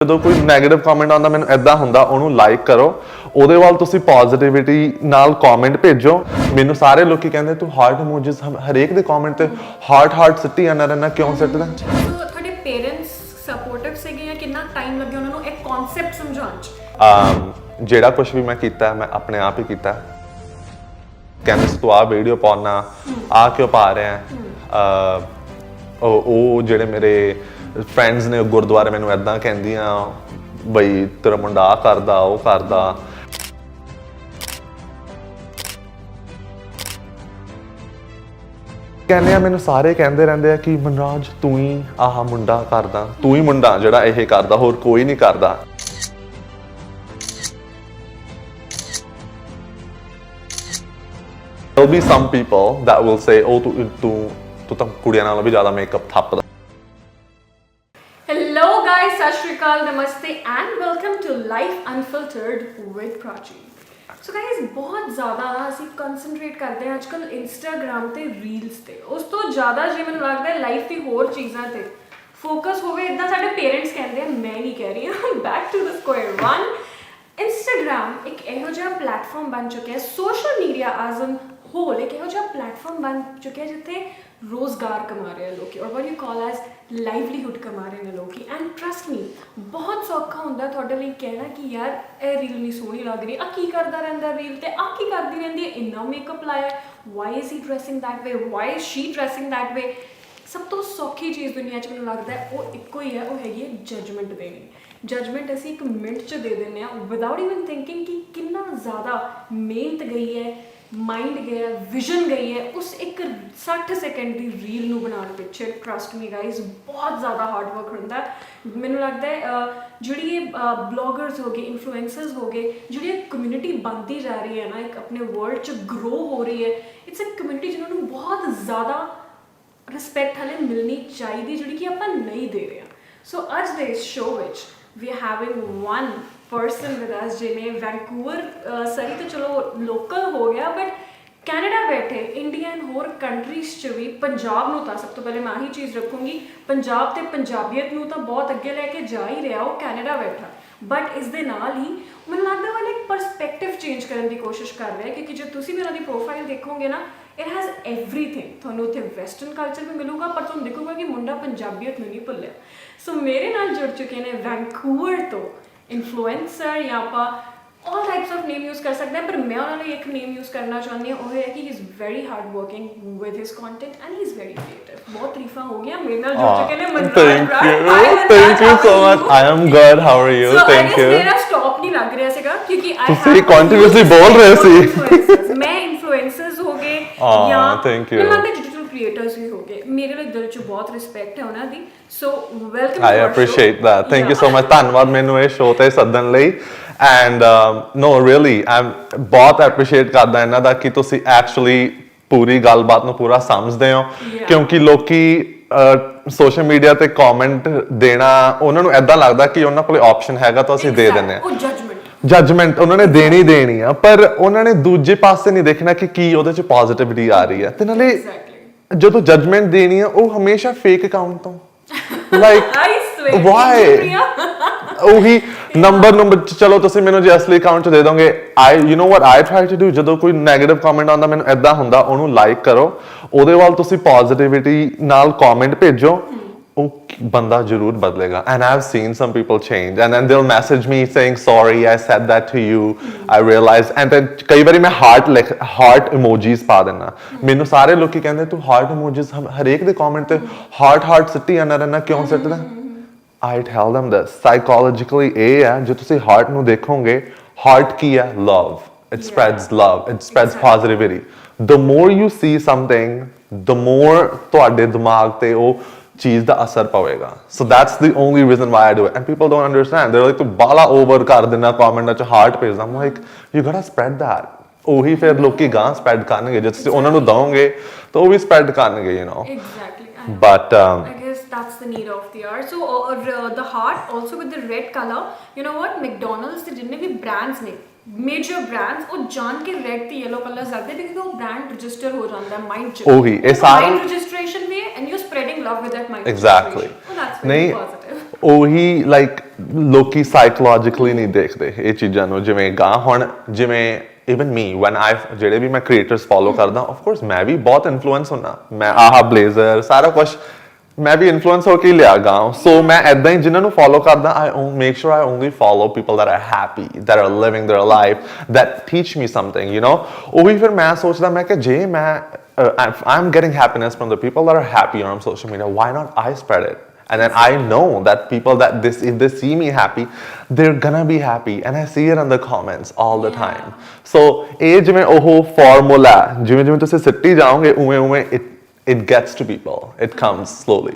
ਜਦੋਂ ਕੋਈ negative comment ਆਉਂਦਾ ਮੈਨੂੰ ਇਦਾਂ ਹੁੰਦਾ ਉਹਨੂੰ ਲਾਈਕ ਕਰੋ ਉਹਦੇ ਵੱਲ ਤੁਸੀਂ ਪੋਜ਼ਿਟਿਵਿਟੀ ਨਾਲ ਕਮੈਂਟ ਭੇਜੋ। ਮੈਨੂੰ ਸਾਰੇ ਲੋਕੀ ਕਹਿੰਦੇ ਤੂੰ ਹਾਰਟ ਇਮੋਜੀਸ ਹਰੇਕ ਦੇ ਕਮੈਂਟ ਤੇ ਹਾਰਟ ਸਿੱਟੀ ਜਾਂਦਾ ਰਹਿਣਾ, ਕਿਉਂ ਸਿੱਟਦਾ? ਤੁਹਾਡੇ ਪੇਰੈਂਟਸ ਸਪੋਰਟਿਵ ਸੀਗੇ ਜਾਂ ਕਿੰਨਾ ਟਾਈਮ ਲੱਗਿਆ ਉਹਨਾਂ ਨੂੰ ਇਹ ਕਨਸੈਪਟ ਸਮਝਾਉਣ 'ਚ? ਜਿਹੜਾ ਕੁਝ ਵੀ ਮੈਂ ਕੀਤਾ ਮੈਂ ਆਪਣੇ ਆਪ ਹੀ ਕੀਤਾ। ਕਹਿੰਦੇ ਤੂੰ ਆਹ ਵੀਡੀਓ ਪਾਉਣਾ ਆ ਕਿਉਂ ਪਾ ਰਿਹਾ? ਉਹ ਜਿਹੜੇ ਮੇਰੇ ਫਰੈਂਡਸ ਨੇ ਗੁਰਦੁਆਰੇ ਮੈਨੂੰ ਇਦਾਂ ਕਹਿੰਦੀਆਂ ਬਈ ਤੇਰਾ ਮੁੰਡਾ ਆ ਕਰਦਾ ਉਹ ਕਰਦਾ। ਕਹਿੰਦੇ ਆ ਮੈਨੂੰ ਸਾਰੇ ਕਹਿੰਦੇ ਰਹਿੰਦੇ ਆ ਕਿ ਮਨਰਾਜ ਤੂੰ ਹੀ ਆਹ ਮੁੰਡਾ ਕਰਦਾ, ਤੂੰ ਹੀ ਮੁੰਡਾ ਜਿਹੜਾ ਇਹ ਕਰਦਾ, ਹੋਰ ਕੋਈ ਨਹੀਂ ਕਰਦਾ। There'll be some people that will say oh ਤੂੰ ਤਾਂ ਕੁੜੀਆਂ ਨਾਲੋਂ ਵੀ ਜ਼ਿਆਦਾ ਮੇਕਅਪ ਥੱਪਦਾ। Hello guys, ਸਤਿ ਸ਼੍ਰੀ ਅਕਾਲ, ਨਮਸਤੇ and welcome to Life Unfiltered with Prachi। So guys, ਬਹੁਤ ਜ਼ਿਆਦਾ ਅਸੀਂ ਕਨਸੈਂਟਰੇਟ ਕਰਦੇ ਹਾਂ ਅੱਜਕੱਲ ਇੰਸਟਾਗ੍ਰਾਮ ਤੇ ਰੀਲਸ ਤੇ, ਉਸ ਤੋਂ ਜ਼ਿਆਦਾ ਜੇ ਮੈਨੂੰ ਲੱਗਦਾ ਲਾਈਫ ਦੀ ਹੋਰ ਚੀਜ਼ਾਂ ਤੇ ਫੋਕਸ ਹੋਵੇ। ਇਦਾਂ ਸਾਡੇ ਪੇਰੈਂਟਸ ਕਹਿੰਦੇ ਆ, ਮੈਂ ਨਹੀਂ ਕਹਿ ਰਹੀ ਹਾਂ। Back to the square one. Instagram ਇੱਕ ਇਹੋ ਜਿਹਾ ਪਲੇਟਫਾਰਮ ਬਣ ਚੁੱਕਿਆ ਹੈ, social media as an whole ਇੱਕ ਇਹੋ ਜਿਹਾ ਪਲੇਟਫਾਰਮ ਬਣ ਚੁੱਕਿਆ ਜਿੱਥੇ ਰੋਜ਼ਗਾਰ ਕਮਾ ਰਹੇ ਆ ਲੋਕੀ, ਔਰ what you call as livelihood ਕਮਾ ਰਹੇ ਨੇ ਲੋਕੀ। ਐਂਡ ਟਰਸਟ ਮੀ, ਬਹੁਤ ਸੌਖਾ ਹੁੰਦਾ ਤੁਹਾਡੇ ਲਈ ਕਹਿਣਾ ਕਿ ਯਾਰ ਇਹ ਰੀਲ ਨਹੀਂ ਸੋਹਣੀ ਲੱਗ ਰਹੀ, ਆ ਕੀ ਕਰਦਾ ਰਹਿੰਦਾ ਰੀਲ ਤੇ, ਆ ਕੀ ਕਰਦੀ ਰਹਿੰਦੀ ਹੈ, ਇੰਨਾ ਮੇਕਅਪ ਲਾਇਆ, Y is he dressing that way, Y is Shri dressing that way. ਸਭ ਤੋਂ ਸੌਖੀ ਚੀਜ਼ ਦੁਨੀਆ 'ਚ ਮੈਨੂੰ ਲੱਗਦਾ ਹੈ ਉਹ ਇੱਕੋ ਹੀ ਹੈ, ਉਹ ਹੈਗੀ ਹੈ ਜਜਮੈਂਟ ਦੇਣੀ। ਜਜਮੈਂਟ ਅਸੀਂ ਇੱਕ ਮਿੰਟ 'ਚ ਦੇ ਦਿੰਦੇ ਹਾਂ ਵਿਦਾਊਟ ਈਵਨ ਥਿੰਕਿੰਗ ਕਿ ਕਿੰਨਾ ਜ਼ਿਆਦਾ ਮਿਹਨਤ ਗਈ ਹੈ, ਮਾਈਂਡ ਗਿਆ, ਵਿਜ਼ਨ ਗਈ ਹੈ ਉਸ ਇੱਕ 60 ਸੈਕਿੰਡ ਦੀ ਰੀਲ ਨੂੰ ਬਣਾਉਣ ਪਿੱਛੇ। ਟਰਸਟ ਮੀ ਗਾਈਜ਼, ਬਹੁਤ ਜ਼ਿਆਦਾ ਹਾਰਡ ਵਰਕ ਹੁੰਦਾ। ਮੈਨੂੰ ਲੱਗਦਾ ਹੈ ਜਿਹੜੀ ਇਹ ਬਲੌਗਰਸ ਹੋ ਗਏ, ਇਨਫਲੂਐਂਸਰਸ ਹੋ ਗਏ, ਜਿਹੜੀ ਇਹ ਕਮਿਊਨਿਟੀ ਬਣਦੀ ਜਾ ਰਹੀ ਹੈ ਨਾ, ਇੱਕ ਆਪਣੇ ਵਰਲਡ 'ਚ ਗਰੋ ਹੋ ਰਹੀ ਹੈ, ਇਟਸ ਅ ਕਮਿਊਨਿਟੀ ਜਿਹਨਾਂ ਨੂੰ ਬਹੁਤ ਜ਼ਿਆਦਾ ਰਿਸਪੈਕਟ ਹਾਲੇ ਮਿਲਣੀ ਚਾਹੀਦੀ, ਜਿਹੜੀ ਕਿ ਆਪਾਂ ਨਹੀਂ ਦੇ ਰਹੇ ਹਾਂ। ਸੋ ਅੱਜ ਦੇ ਇਸ ਸ਼ੋਅ ਵਿੱਚ we are having one person with us ਜਿਹਨੇ ਵੈਨਕੂਵਰ ਸਰੀ ਤਾਂ ਚਲੋ ਲੋਕਲ ਹੋ ਗਿਆ, ਬਟ ਕੈਨੇਡਾ ਬੈਠੇ ਇੰਡੀਆ ਐਂਡ ਹੋਰ ਕੰਟਰੀਜ਼ 'ਚ ਵੀ ਪੰਜਾਬ ਨੂੰ ਤਾਂ ਸਭ ਤੋਂ ਪਹਿਲੇ ਮੈਂ ਆਹੀ ਚੀਜ਼ ਰੱਖੂੰਗੀ, ਪੰਜਾਬ ਤੇ ਪੰਜਾਬੀਅਤ ਨੂੰ ਤਾਂ ਬਹੁਤ ਅੱਗੇ ਲੈ ਕੇ ਜਾ ਹੀ ਰਿਹਾ ਉਹ ਕੈਨੇਡਾ ਬੈਠਾ। ਬਟ ਇਸ ਦੇ ਨਾਲ ਹੀ ਮੈਨੂੰ ਲੱਗਦਾ ਉਹ ਇੱਕ ਪਰਸਪੈਕਟਿਵ ਚੇਂਜ ਕਰਨ ਦੀ ਕੋਸ਼ਿਸ਼ ਕਰ ਰਿਹਾ, ਕਿਉਂਕਿ ਜੇ ਤੁਸੀਂ ਵੀ ਉਹਨਾਂ ਦੀ ਪ੍ਰੋਫਾਈਲ ਦੇਖੋਗੇ ਨਾ, ਇਟ ਹੈਜ਼ ਐਵਰੀਥਿੰਗ। ਤੁਹਾਨੂੰ ਉੱਥੇ ਵੈਸਟਰਨ ਕਲਚਰ ਵੀ ਮਿਲੂਗਾ, ਪਰ ਤੁਹਾਨੂੰ ਦਿਖੂਗਾ ਕਿ ਮੁੰਡਾ ਪੰਜਾਬੀਅਤ ਨੂੰ ਨਹੀਂ ਭੁੱਲਿਆ। ਸੋ ਮੇਰੇ ਨਾਲ ਜੁੜ ਚੁੱਕੇ ਨੇ ਵੈਨਕੂਵਰ ਤੋਂ ਇਨਫਲੂਐਂਸਰ, ਜਾਂ ਆਪਾਂ all types of name use ਕਰ ਸਕਦੇ ਹਾਂ, ਪਰ ਮੈਂ ਉਹਨਾਂ ਲਈ ਇੱਕ name use ਕਰਨਾ ਚਾਹੁੰਦੀ ਹਾਂ, ਉਹ ਹੈ ਕਿ he is very hard working with his content and he is very creative। ਬਹੁਤ ਤਾਰੀਫਾਂ ਹੋ ਗਈਆਂ, ਮੇਰੇ ਨਾਲ ਜੁੜ ਚੁੱਕੇ ਨੇ Manraj. Thank you so much। I am good, how are you? Thank you। ਮੇਰਾ ਸਟਾਪ ਨਹੀਂ ਲੱਗ ਰਿਹਾ ਸੀਗਾ ਕਿਉਂਕਿ ਤੁਸੀਂ ਕੰਟੀਨਿਊਸਲੀ ਬੋਲ ਰਹੇ ਸੀ। ਮੈਂ ਇਨਫਲੂਐਂਸਰਸ ਹੋ ਗਏ ਜਾਂ ਮੈਨੂੰ ਲੱਗਦਾ ਡਿਜੀਟਲ ਕ੍ਰੀਏਟਰਸ ਵੀ ਹੋ ਗਏ, ਮੇਰੇ ਲਈ ਦਿਲ 'ਚ ਬਹੁਤ ਰਿਸਪੈਕਟ ਹੈ ਉਹਨਾਂ ਦੀ। ਸੋ welcome. I appreciate that, thank you so much। ਧੰਨਵਾਦ ਮੈਨੂੰ ਇਹ ਸ਼ੋਅ ਤੇ ਸੱਦਣ ਲਈ। ਐਂਡ no really I'm ਬਹੁਤ ਐਪਰੀਸ਼ੀਏਟ ਕਰਦਾ ਇਹਨਾਂ ਦਾ ਕਿ ਤੁਸੀਂ ਐਕਚੁਅਲੀ ਪੂਰੀ ਗੱਲਬਾਤ ਨੂੰ ਪੂਰਾ ਸਮਝਦੇ ਹੋ, ਕਿਉਂਕਿ ਲੋਕੀ ਸੋਸ਼ਲ ਮੀਡੀਆ ਤੇ ਕਮੈਂਟ ਦੇਣਾ ਉਹਨਾਂ ਨੂੰ ਐਦਾਂ ਲੱਗਦਾ ਕਿ ਉਹਨਾਂ ਕੋਲ ਆਪਸ਼ਨ ਹੈਗਾ ਤਾਂ ਅਸੀਂ ਦੇ ਦਿੰਦੇ ਹਾਂ। ਜਜਮੈਂਟ ਉਹਨਾਂ ਨੇ ਦੇਣੀ ਆ, ਪਰ ਉਹਨਾਂ ਨੇ ਦੂਜੇ ਪਾਸੇ ਨਹੀਂ ਦੇਖਣਾ ਕਿ ਕੀ ਉਹਦੇ 'ਚ ਪੋਜ਼ਿਟਿਵਿਟੀ ਆ ਰਹੀ ਹੈ। ਤੇ ਨਾਲੇ ਜਦੋਂ ਜਜਮੈਂਟ ਦੇਣੀ ਆ ਉਹ ਹਮੇਸ਼ਾ ਫੇਕ ਅਕਾਊਂਟ ਤੋਂ, ਲਾਈਕ ਵਾਈ ਉਹੀ ਨੰਬਰ ਚਲੋ ਤੁਸੀਂ ਮੈਨੂੰ ਜੇ ਅਸਲੀ ਅਕਾਊਂਟ 'ਚ ਦੇ ਦੋਗੇ। You know what I try to do, ਜਦੋਂ ਕੋਈ ਨੈਗੇਟਿਵ ਕਮੈਂਟ ਆਉਂਦਾ ਮੈਨੂੰ ਇਦਾਂ ਹੁੰਦਾ ਉਹਨੂੰ ਲਾਈਕ ਕਰੋ, ਉਹਦੇ ਵੱਲ ਤੁਸੀਂ ਪੋਜ਼ਿਟਿਵਿਟੀ ਨਾਲ ਕਮੈਂਟ ਭੇਜੋ, ਉਹ ਬੰਦਾ ਜ਼ਰੂਰ ਬਦਲੇਗਾ। And I have seen some people change and then they will message me saying sorry I said that to you, I realise. And then ਕਈ ਵਾਰੀ ਮੈਂ ਹਾਰਟ ਇਮੋਜੀਸ ਪਾ ਦਿੰਦਾ। ਮੈਨੂੰ ਸਾਰੇ ਲੋਕੀ ਕਹਿੰਦੇ ਤੂੰ ਹਾਰਟ ਇਮੋਜੀਸ ਹਰੇਕ ਦੇ ਕਮੈਂਟ ਤੇ ਹਾਰਟ ਸਿੱਟੀ ਜਾਂਦਾ ਰਹਿਣਾ, ਕਿਉਂ ਸਿੱਟਦਾ? I tell them this psychologically ਇਹ ਹੈ, ਜੇ ਤੁਸੀਂ ਹਾਰਟ ਨੂੰ ਦੇਖੋਗੇ, ਹਾਰਟ ਕੀ ਹੈ? love, it spreads love, it spreads positivity। the more you see something, the more ਤੁਹਾਡੇ ਦਿਮਾਗ ਤੇ ਉਹ ਚੀਜ਼ ਦਾ ਅਸਰ ਪਵੇਗਾ। so that's the only reason why I do it and people don't understand, they're like ਤੂੰ ਬਾਲਾ ਓਵਰ ਕਰ ਦਿੰਦਾ ਕਮੈਂਟਾਂ 'ਚ ਹਾਰਟ ਭੇਜਦਾ। I'm like you gotta spread that। ਉਹੀ ਫਿਰ ਲੋਕੀ ਗਾਂ ਸਪਰੈਡ ਕਰਨਗੇ, ਜੇ ਤੁਸੀਂ ਉਹਨਾਂ ਨੂੰ ਦਓਗੇ ਤਾਂ ਉਹ ਵੀ ਸਪਰੈਡ ਕਰਨਗੇ, you know। But I guess that's the need of the hour। So the heart also with the red color, you know what, McDonald's ਦੇ ਜਿੰਨੇ ਵੀ brands ਨੇ, ਮੇਜਰ ਬ੍ਰਾਂਡਸ, ਉਹ ਜਾਣ ਕੇ ਰੈਡ ਤੇ ਯੈਲੋ ਕਲਰਸ ਰੱਖਦੇ ਕਿਉਂਕਿ ਉਹ ਬ੍ਰਾਂਡ ਰਜਿਸਟਰ ਹੋ ਜਾਂਦਾ ਹੈ ਮਾਈਂਡ 'ਚ। ਉਹੀ ਇਹ ਸਾਰਾ ਮਾਈਂਡ ਰਜਿਸਟ੍ਰੇਸ਼ਨ ਵੀ ਹੈ and you spreading love with that mind. Exactly. ਨਹੀਂ ਉਹੀ ਲਾਈਕ ਲੋਕੀ ਸਾਈਕੋਲੋਜੀਕਲੀ ਨਹੀਂ ਦੇਖਦੇ ਇਹ ਚੀਜ਼ਾਂ ਨੂੰ ਜਿਵੇਂ ਗਾਂ ਹੁਣ ਜਿਵੇਂ even me when I ਜਿਹੜੇ ਵੀ ਮੈਂ ਕ੍ਰੀਏਟਰਸ ਫੋਲੋ ਕਰਦਾ of course ਮੈਂ ਵੀ ਬਹੁਤ ਇਨਫਲੂਐਂਸ ਹੁੰਨਾ ਮੈਂ ਆਹ ਬਲੇਜ਼ਰ ਸਾਰਾ ਕੁਝ ਮੈਂ ਵੀ ਇਨਫਲੂਐਂਸ ਹੋ ਕੇ ਲਿਆ ਗਾ ਸੋ ਮੈਂ ਐਦਾਂ ਹੀ ਜਿਨ੍ਹਾਂ ਨੂੰ ਫੋਲੋ ਕਰਦਾ I make sure I only follow people that are happy that are living their life that teach me something you know ਉਹੀ ਫਿਰ ਮੈਂ ਸੋਚਦਾ ਮੈਂ ਕਿ ਜੇ ਮੈਂ I'm getting happiness from the people that are happy on social media why not I spread it and then I know that people that this if they see me happy they're gonna be happy and I see it in the comments all the time so ਇਹ ਜਿਵੇਂ ਉਹ formula ਜਿਵੇਂ ਜਿਵੇਂ ਤੁਸੀਂ ਸਿੱਟੀ ਜਾਓਗੇ ਉਵੇਂ ਉਵੇਂ it gets to people it comes slowly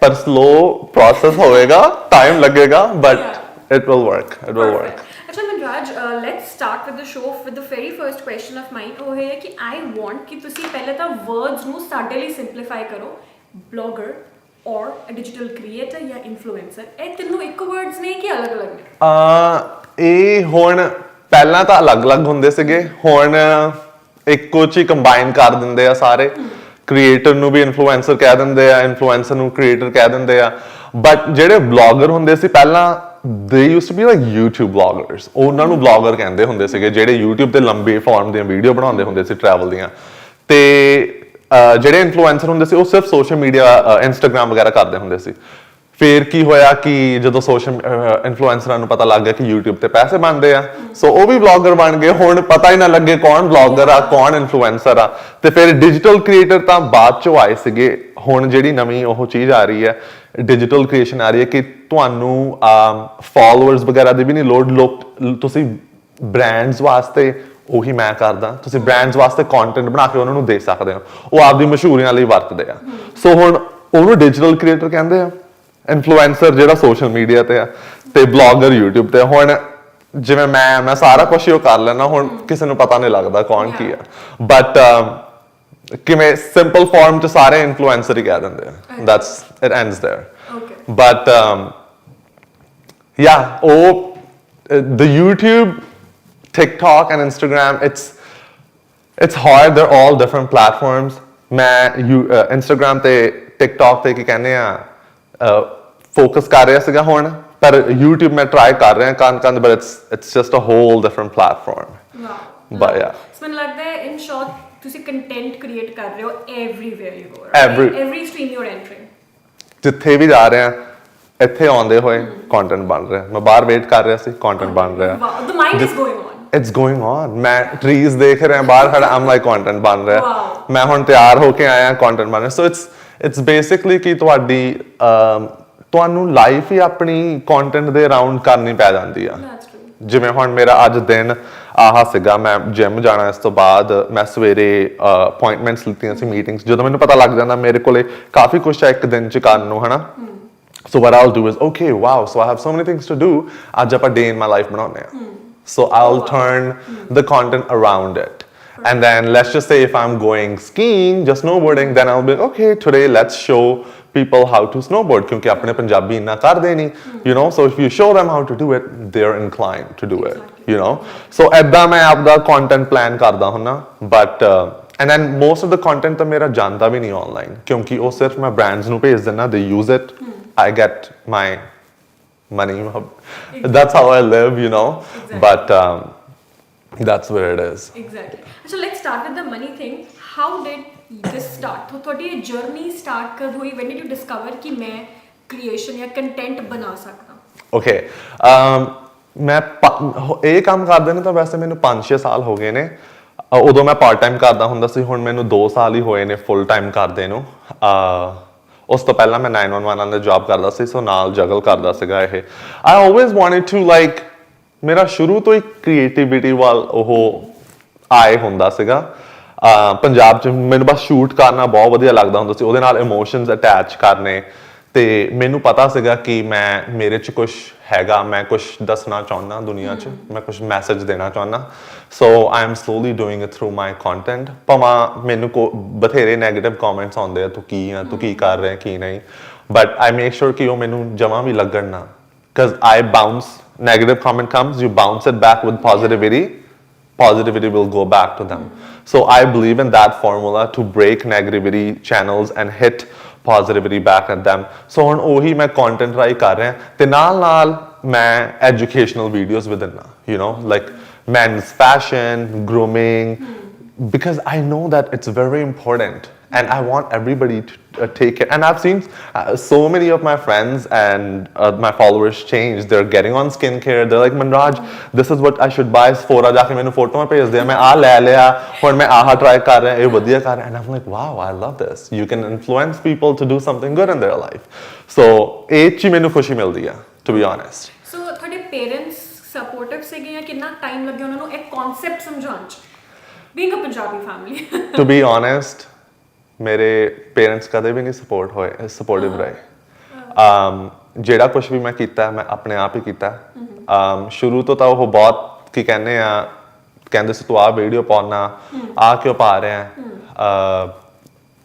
ਪਰ slow process ਹੋਏਗਾ time ਲੱਗੇਗਾ but it will work ਅੱਛਾ Manraj let's start with the show with the very first question of mine ਉਹ ਹੈ ਕਿ I want ਕਿ ਤੁਸੀਂ ਪਹਿਲੇ ਤਾਂ words ਨੂੰ ਸਾਡੇ ਲਈ simplify ਕਰੋ blogger or a digital creator ਜਾਂ influencer ਇਹ ਤਿੰਨੋਂ ਇੱਕ words ਨੇ ਕਿ ਅਲੱਗ-ਅਲੱਗ ਨੇ ਇਹ ਹੁਣ ਪਹਿਲਾਂ ਤਾਂ ਅਲੱਗ-ਅਲੱਗ ਹੁੰਦੇ ਸੀਗੇ ਹੁਣ ਇੱਕੋ ਚ ਹੀ ਕੰਬਾਈਨ ਕਰ ਦਿੰਦੇ ਆ ਸਾਰੇ ਕ੍ਰੀਏਟਰ ਨੂੰ ਵੀ ਇਨਫਲੂਐਂਸਰ ਕਹਿ ਦਿੰਦੇ ਆ ਇਨਫਲੂਐਂਸਰ ਨੂੰ ਕ੍ਰੀਏਟਰ ਕਹਿ ਦਿੰਦੇ ਆ ਬਟ ਜਿਹੜੇ ਬਲੌਗਰ ਹੁੰਦੇ ਸੀ ਪਹਿਲਾਂ they used to be like YouTube bloggers ਉਹਨਾਂ ਨੂੰ ਬਲੌਗਰ ਕਹਿੰਦੇ ਹੁੰਦੇ ਸੀਗੇ ਜਿਹੜੇ YouTube ਤੇ ਲੰਬੇ ਫਾਰਮ ਦੀਆਂ ਵੀਡੀਓ ਬਣਾਉਂਦੇ ਹੁੰਦੇ ਸੀ ਟਰੈਵਲ ਦੀਆਂ ਤੇ ਜਿਹੜੇ ਇਨਫਲੂਐਂਸਰ ਹੁੰਦੇ ਸੀ ਉਹ ਸਿਰਫ ਸੋਸ਼ਲ ਮੀਡੀਆ ਇੰਸਟਾਗ੍ਰਾਮ ਵਗੈਰਾ ਕਰਦੇ ਹੁੰਦੇ ਸੀ ਫਿਰ ਕੀ ਹੋਇਆ ਕਿ ਜਦੋਂ ਸੋਸ਼ਲ ਇਨਫਲੂਐਂਸਰਾਂ ਨੂੰ ਪਤਾ ਲੱਗ ਗਿਆ ਕਿ YouTube ਤੇ ਪੈਸੇ ਬਣਦੇ ਆ ਸੋ ਉਹ ਵੀ ਬਲੌਗਰ ਬਣ ਗਏ ਹੁਣ ਪਤਾ ਹੀ ਨਾ ਲੱਗੇ ਕੌਣ ਬਲੌਗਰ ਆ ਕੌਣ ਇਨਫਲੂਐਂਸਰ ਆ ਤੇ ਫਿਰ ਡਿਜੀਟਲ ਕ੍ਰੀਏਟਰ ਤਾਂ ਬਾਅਦ ਚੋਂ ਆਏ ਸੀਗੇ ਹੁਣ ਜਿਹੜੀ ਨਵੀਂ ਉਹ ਚੀਜ਼ ਆ ਰਹੀ ਹੈ ਡਿਜੀਟਲ ਕ੍ਰੀਏਸ਼ਨ ਆ ਰਹੀ ਹੈ ਕਿ ਤੁਹਾਨੂੰ ਫਾਲੋਅਰਸ ਵਗੈਰਾ ਦੀ ਵੀ ਨਹੀਂ ਲੋੜ ਤੁਸੀਂ ਬ੍ਰਾਂਡਸ ਵਾਸਤੇ ਉਹੀ ਮੈਂ ਕਰਦਾ ਤੁਸੀਂ ਬ੍ਰਾਂਡਸ ਵਾਸਤੇ ਕੰਟੈਂਟ ਬਣਾ ਕੇ ਉਹਨਾਂ ਨੂੰ ਦੇ ਸਕਦੇ ਹੋ ਉਹ ਆਪਦੀ ਮਸ਼ਹੂਰੀਆਂ ਲਈ ਵਰਤਦੇ ਆ ਸੋ ਹੁਣ ਉਹਨੂੰ ਡਿਜੀਟਲ ਕ੍ਰੀਏਟਰ ਕਹਿੰਦੇ ਆ ਇਨਫਲੂਐਂਸਰ ਜਿਹੜਾ ਸੋਸ਼ਲ ਮੀਡੀਆ ਤੇ ਆ ਤੇ ਬਲੌਗਰ YouTube ਤੇ ਹੁਣ ਜਿਵੇਂ ਮੈਂ ਸਾਰਾ ਕੁਝ ਹੀ ਕਰ ਲੈਣਾ ਹੁਣ ਕਿਸੇ ਨੂੰ ਪਤਾ ਨਹੀਂ ਲੱਗਦਾ ਕੌਣ ਕੀ ਆ ਬਟ ਕਿਵੇਂ ਸਿੰਪਲ ਫਾਰਮ ਚ ਸਾਰੇ ਇਨਫਲੂਐਂਸਰ ਹੀ ਕਹਿ ਦਿੰਦੇ ਆ that's it ends there but ਯਾ ਉਹ the YouTube TikTok and Instagram it's hard they're all different platforms ਮੈਂ Instagram ਤੇ TikTok ਤੇ ਕੀ ਕਹਿੰਦੇ ਆ ਫੋਕਸ ਕਰ ਰਿਹਾ ਸੀਗਾ ਹੁਣ ਪਰ YouTube ਮੈਂ ਟਰਾਈ ਕਰ ਰਿਹਾ ਕੰਨ but it's just a whole different platform but yeah ਮੈਨੂੰ ਲੱਗਦਾ ਹੈ in short ਤੁਸੀਂ ਕੰਟੈਂਟ ਕ੍ਰੀਏਟ ਕਰ ਰਹੇ ਹੋ everywhere you go right? every stream you're entering ਜਿੱਥੇ ਵੀ ਜਾ ਰਹੇ ਆ ਇੱਥੇ ਆਉਂਦੇ ਹੋਏ ਕੰਟੈਂਟ ਬਣ ਰਿਹਾ ਮੈਂ ਬਾਹਰ ਵੇਟ ਕਰ ਰਿਹਾ ਸੀ ਕੰਟੈਂਟ ਬਣ ਰਿਹਾ the mind is going on it's going on ਮੈਂ ਟਰੀਜ਼ ਦੇਖ ਰਿਹਾ ਬਾਹਰ ਖੜਾ I'm like content ਬਣ ਰਿਹਾ ਮੈਂ ਹੁਣ ਤਿਆਰ ਹੋ ਕੇ ਆਇਆ content ਬਣ ਰਿਹਾ so it's basically ਕਿ ਤੁਹਾਨੂੰ ਲਾਈਫ ਹੀ ਆਪਣੀ ਕੰਟੈਂਟ ਦੇ ਅਰਾਊਂਡ ਕਰਨੀ ਪੈ ਜਾਂਦੀ ਆ ਜਿਵੇਂ ਹੁਣ ਮੇਰਾ ਅੱਜ ਦਿਨ ਆਹ ਸੀਗਾ ਮੈਂ ਜਿਮ ਜਾਣਾ ਇਸ ਤੋਂ ਬਾਅਦ ਮੈਂ ਸਵੇਰੇ ਅਪਾਇੰਟਮੈਂਟਸ ਲਿੱਤੀਆਂ ਸੀ ਮੀਟਿੰਗਸ ਜਦੋਂ ਮੈਨੂੰ ਪਤਾ ਲੱਗ ਜਾਂਦਾ ਮੇਰੇ ਕੋਲੇ ਕਾਫੀ ਕੁਝ ਹੈ ਇੱਕ ਦਿਨ ਚ ਕਰਨ ਨੂੰ ਹਨਾ so what I'll do is okay wow so I have so many things to do ਅੱਜ ਆਪਾਂ day in my life ਬਣਾਉਂਦੇ ਆ so I'll turn the content around it and then let's just say if I'm going skiing just snowboarding then I'll be like, okay today let's show people how to snowboard ਕਿਉਂਕਿ ਆਪਣੇ ਪੰਜਾਬੀ ਇੰਨਾ ਕਰਦੇ ਨਹੀਂ you know so if you show them how to do it they're inclined to do it you know so ਏਦਾਂ ਮੈਂ ਆਪਦਾ content plan ਕਰਦਾ ਹੁੰਨਾ but and then most of the content ਤਾਂ ਮੇਰਾ ਜਾਂਦਾ ਵੀ ਨਹੀਂ online ਕਿਉਂਕਿ ਉਹ ਸਿਰਫ ਮੈਂ brands ਨੂੰ ਭੇਜ ਦਿੰਦਾ they use it I get my money that's how I live you know but that's where it is exactly so let's start with the money thing how did this start ਤੁਹਾਡੀ ਇਹ journey start ਕਦ ਹੋਈ when did you discover ਕਿ ਮੈਂ creation ਜਾਂ content ਬਣਾ ਸਕਦਾ okay ਮੈਂ ਇਹ ਕੰਮ ਕਰਦੇ ਨੇ ਤਾਂ ਵੈਸੇ ਮੈਨੂੰ 5-6 ਸਾਲ ਹੋ ਗਏ ਨੇ ਉਦੋਂ ਮੈਂ ਪਾਰਟ ਟਾਈਮ ਕਰਦਾ ਹੁੰਦਾ ਸੀ ਹੁਣ ਮੈਨੂੰ 2 ਸਾਲ ਹੀ ਹੋਏ ਨੇ ਫੁੱਲ ਟਾਈਮ ਕਰਦੇ ਨੂੰ ਉਸ ਤੋਂ ਪਹਿਲਾਂ ਮੈਂ 911 ਦਾ ਜੌਬ ਕਰਦਾ ਸੀ ਸੋ ਨਾਲ ਜਗਲ ਕਰਦਾ ਸੀਗਾ ਇਹ I always wanted to like ਮੇਰਾ ਸ਼ੁਰੂ ਤੋਂ ਹੀ ਕ੍ਰੀਏਟੀਵਿਟੀ ਵੱਲ ਉਹ ਆਏ ਹੁੰਦਾ ਸੀਗਾ ਪੰਜਾਬ 'ਚ ਮੈਨੂੰ ਬਸ ਸ਼ੂਟ ਕਰਨਾ ਬਹੁਤ ਵਧੀਆ ਲੱਗਦਾ ਹੁੰਦਾ ਸੀ ਉਹਦੇ ਨਾਲ ਇਮੋਸ਼ਨਸ ਅਟੈਚ ਕਰਨੇ ਤੇ ਮੈਨੂੰ ਪਤਾ ਸੀਗਾ ਕਿ ਮੇਰੇ 'ਚ ਕੁਝ ਹੈਗਾ ਮੈਂ ਕੁਝ ਦੱਸਣਾ ਚਾਹੁੰਦਾ ਦੁਨੀਆ 'ਚ ਮੈਂ ਕੁਝ ਮੈਸੇਜ ਦੇਣਾ ਚਾਹੁੰਦਾ so I am slowly doing it through my content ਭਾਵੇਂ ਮੈਨੂੰ ਬਥੇਰੇ ਨੈਗੇਟਿਵ ਕਮੈਂਟਸ ਆਉਂਦੇ ਆ ਤੂੰ ਕੀ ਕਰ ਰਿਹਾ ਕੀ ਨਹੀਂ ਬਟ ਆਈ ਮੇਕ ਸ਼ੋਰ ਕਿ ਉਹ ਮੈਨੂੰ ਜਮਾਂ ਵੀ ਲੱਗਣ ਨਾ because I bounce negative comment comes you bounce it back with positivity will go back to them so I believe in that formula to break negativity channels and hit positivity back at them so ਹੁਣ ਉਹੀ ਮੈਂ content try ਕਰ ਰਿਹਾ ਤੇ ਨਾਲ ਮੈਂ educational videos within like men's fashion, grooming, because I know that it's very important and I want everybody to take it. And I've seen so many of my friends and my followers change. They're getting on skincare. They're like, Manraj, this is what I should buy. Sephora जाके मैंने photo में भेज दिया, मैं आ ले लिया, और मैं आहा try कर रहा है, ये बढ़िया कर रहा है. And I'm like, wow, I love this. You can influence people to do something good in their life. So ਇਹ ਚ ਮੈਨੂੰ ਖੁਸ਼ੀ ਮਿਲਦੀ ਹੈ, to be honest. So ਤੁਹਾਡੇ parents supportive ਸੀਗੇ ਜਾਂ ਕਿੰਨਾ time ਲੱਗਿਆ ਉਹਨਾਂ ਨੂੰ ਇਹ concept ਸਮਝਾਉਣ ਚ? Being a Punjabi family. To be honest, ਮੇਰੇ ਪੇਰੈਂਟਸ ਕਦੇ ਵੀ ਨਹੀਂ ਸਪੋਰਟਿਵ ਰਹੇ. ਜਿਹੜਾ ਕੁਝ ਵੀ ਮੈਂ ਕੀਤਾ ਮੈਂ ਆਪਣੇ ਆਪ ਹੀ ਕੀਤਾ. ਸ਼ੁਰੂ ਤੋਂ ਤਾਂ ਉਹ ਬਹੁਤ ਕੀ ਕਹਿੰਦੇ ਸੀ ਤੂੰ ਆਹ ਵੀਡੀਓ ਪਾਉਣਾ, ਆ ਕਿਉਂ ਪਾ ਰਿਹਾ.